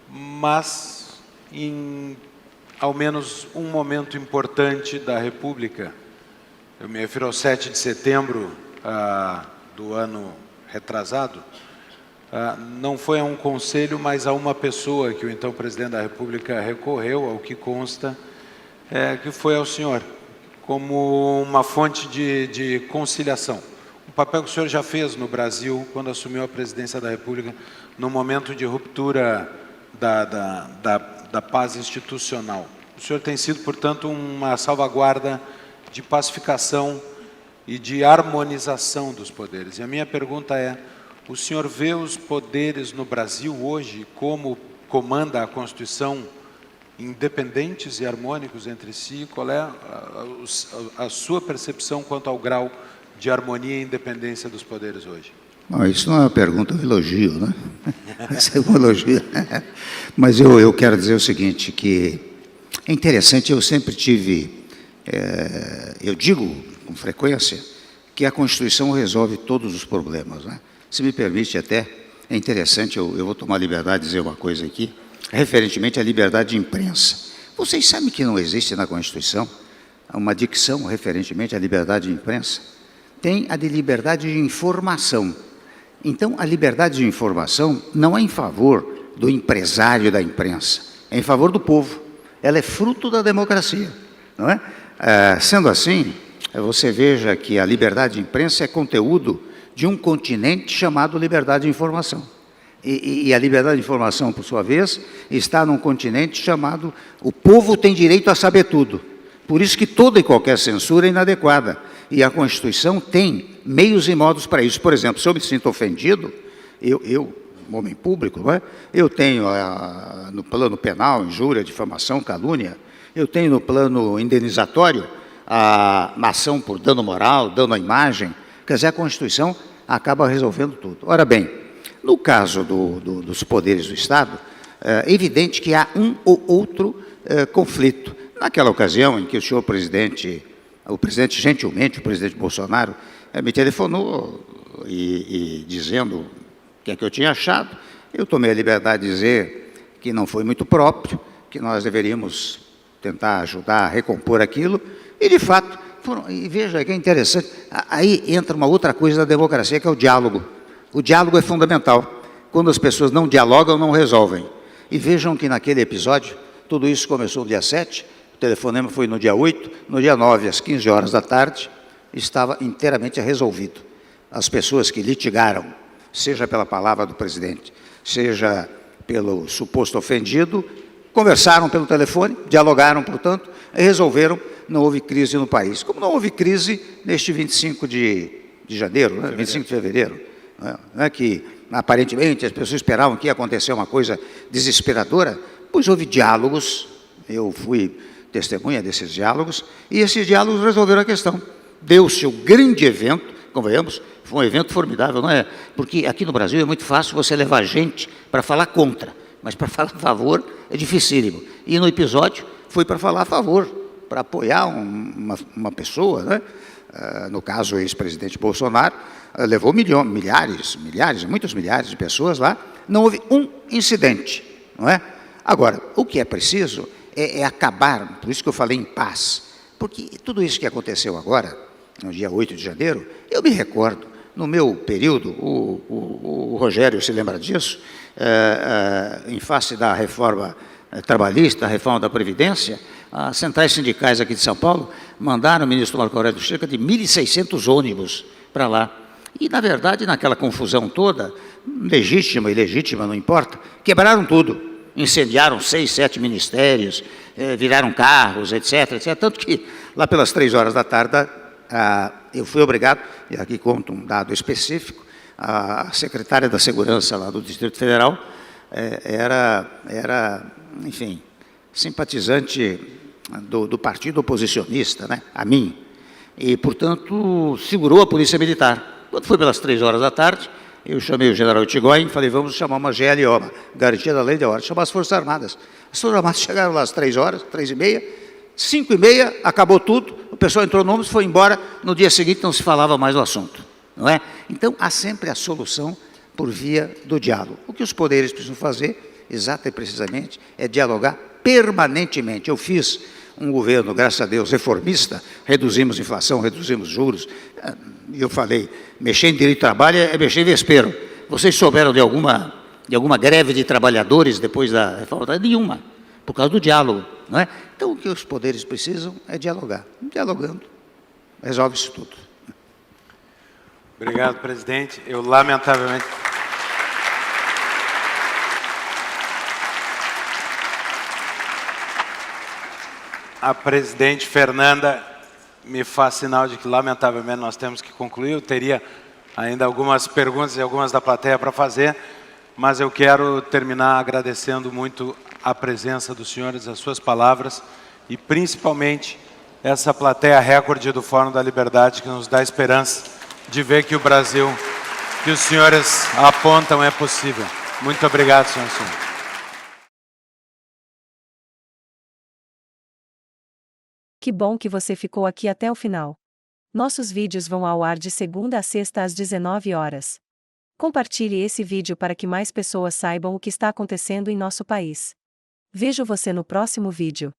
Speaker 3: mas em ao menos um momento importante da República, eu me refiro ao 7 de setembro do ano retrasado, não foi a um conselho, mas a uma pessoa que o então presidente da República recorreu, ao que consta, que foi ao senhor, como uma fonte de conciliação. Um papel que o senhor já fez no Brasil, quando assumiu a presidência da República, no momento de ruptura da paz institucional. O senhor tem sido, portanto, uma salvaguarda de pacificação e de harmonização dos poderes. E a minha pergunta é, o senhor vê os poderes no Brasil hoje, como comanda a Constituição, independentes e harmônicos entre si? Qual é a sua percepção quanto ao grau de harmonia e independência dos poderes hoje?
Speaker 6: Bom, isso não é uma pergunta, é um elogio, né? Isso é um elogio. Mas eu quero dizer o seguinte, que é interessante, eu sempre tive, eu digo com frequência, que a Constituição resolve todos os problemas, né? Se me permite até, é interessante, eu vou tomar a liberdade de dizer uma coisa aqui, referentemente à liberdade de imprensa. Vocês sabem que não existe na Constituição uma dicção referentemente à liberdade de imprensa? Tem a de liberdade de informação. Então, a liberdade de informação não é em favor do empresário da imprensa, é em favor do povo. Ela é fruto da democracia, não é? Sendo assim, você veja que a liberdade de imprensa é conteúdo de um continente chamado liberdade de informação. E a liberdade de informação, por sua vez, está num continente chamado o povo tem direito a saber tudo. Por isso que toda e qualquer censura é inadequada. E a Constituição tem meios e modos para isso. Por exemplo, se eu me sinto ofendido, eu homem público, não é? Eu tenho no plano penal, injúria, difamação, calúnia. Eu tenho no plano indenizatório a ação por dano moral, dano à imagem. Quer dizer, a Constituição acaba resolvendo tudo. Ora bem, no caso dos poderes do Estado, é evidente que há um ou outro conflito. Naquela ocasião em que o presidente gentilmente, o presidente Bolsonaro, me telefonou dizendo o que é que eu tinha achado, eu tomei a liberdade de dizer que não foi muito próprio, que nós deveríamos tentar ajudar a recompor aquilo, e de fato, e veja que é interessante, aí entra uma outra coisa da democracia, que é o diálogo. O diálogo é fundamental. Quando as pessoas não dialogam, não resolvem. E vejam que naquele episódio, tudo isso começou no dia 7, o telefonema foi no dia 8, no dia 9, às 15 horas da tarde, estava inteiramente resolvido. As pessoas que litigaram, seja pela palavra do presidente, seja pelo suposto ofendido, conversaram pelo telefone, dialogaram, portanto, e resolveram, não houve crise no país. Como não houve crise neste 25 de janeiro, né? 25 de fevereiro, né? Que aparentemente as pessoas esperavam que ia acontecer uma coisa desesperadora, pois houve diálogos, eu fui testemunha desses diálogos, e esses diálogos resolveram a questão. Deu-se o grande evento, convenhamos, foi um evento formidável, não é? Porque aqui no Brasil é muito fácil você levar gente para falar contra,
Speaker 7: mas para falar a favor é dificílimo. E no episódio foi para falar a favor, para apoiar uma pessoa, né? No caso o ex-presidente Bolsonaro, levou milhares, muitos milhares de pessoas lá, não houve um incidente, não é? Agora, o que é preciso é acabar, por isso que eu falei em paz, porque tudo isso que aconteceu agora, no dia 8 de janeiro, eu me recordo, no meu período, o Rogério se lembra disso, em face da reforma trabalhista, a reforma da Previdência, as centrais sindicais aqui de São Paulo mandaram o ministro Marco Aurélio cerca de 1.600 ônibus para lá. E, na verdade, naquela confusão toda, legítima e ilegítima, não importa, quebraram tudo. Incendiaram 6, 7 ministérios, viraram carros, etc, etc. Tanto que, lá pelas 3 horas da tarde, eu fui obrigado, e aqui conto um dado específico, a secretária da Segurança lá do Distrito Federal era, enfim, simpatizante do partido oposicionista, né, a mim, e, portanto, segurou a Polícia Militar. Quando foi pelas 3 horas da tarde, eu chamei o general Tigóin e falei, vamos chamar uma GLO, uma Garantia da Lei de Ordem, chamar as Forças Armadas. As Forças Armadas chegaram lá às 3 horas, 3h30, 5h30, acabou tudo, o pessoal entrou no ônibus, foi embora, no dia seguinte não se falava mais do assunto, não é? Então, há sempre a solução por via do diálogo. O que os poderes precisam fazer, exata e precisamente, é dialogar permanentemente. Eu fiz um governo, graças a Deus, reformista, reduzimos inflação, reduzimos juros, e eu falei, mexer em direito de trabalho é mexer em vespeiro. Vocês souberam de alguma greve de trabalhadores depois da reforma? Nenhuma, por causa do diálogo, não é? Então, o que os poderes precisam é dialogar. Dialogando, resolve isso tudo.
Speaker 3: Obrigado, presidente. Eu, lamentavelmente... A presidente Fernanda me faz sinal de que, lamentavelmente, nós temos que concluir. Eu teria ainda algumas perguntas e algumas da plateia para fazer, mas eu quero terminar agradecendo muito a presença dos senhores, as suas palavras, e principalmente essa plateia recorde do Fórum da Liberdade, que nos dá esperança de ver que o Brasil que os senhores apontam é possível. Muito obrigado, senhor.
Speaker 2: Que bom que você ficou aqui até o final. Nossos vídeos vão ao ar de segunda a sexta às 19 horas. Compartilhe esse vídeo para que mais pessoas saibam o que está acontecendo em nosso país. Vejo você no próximo vídeo.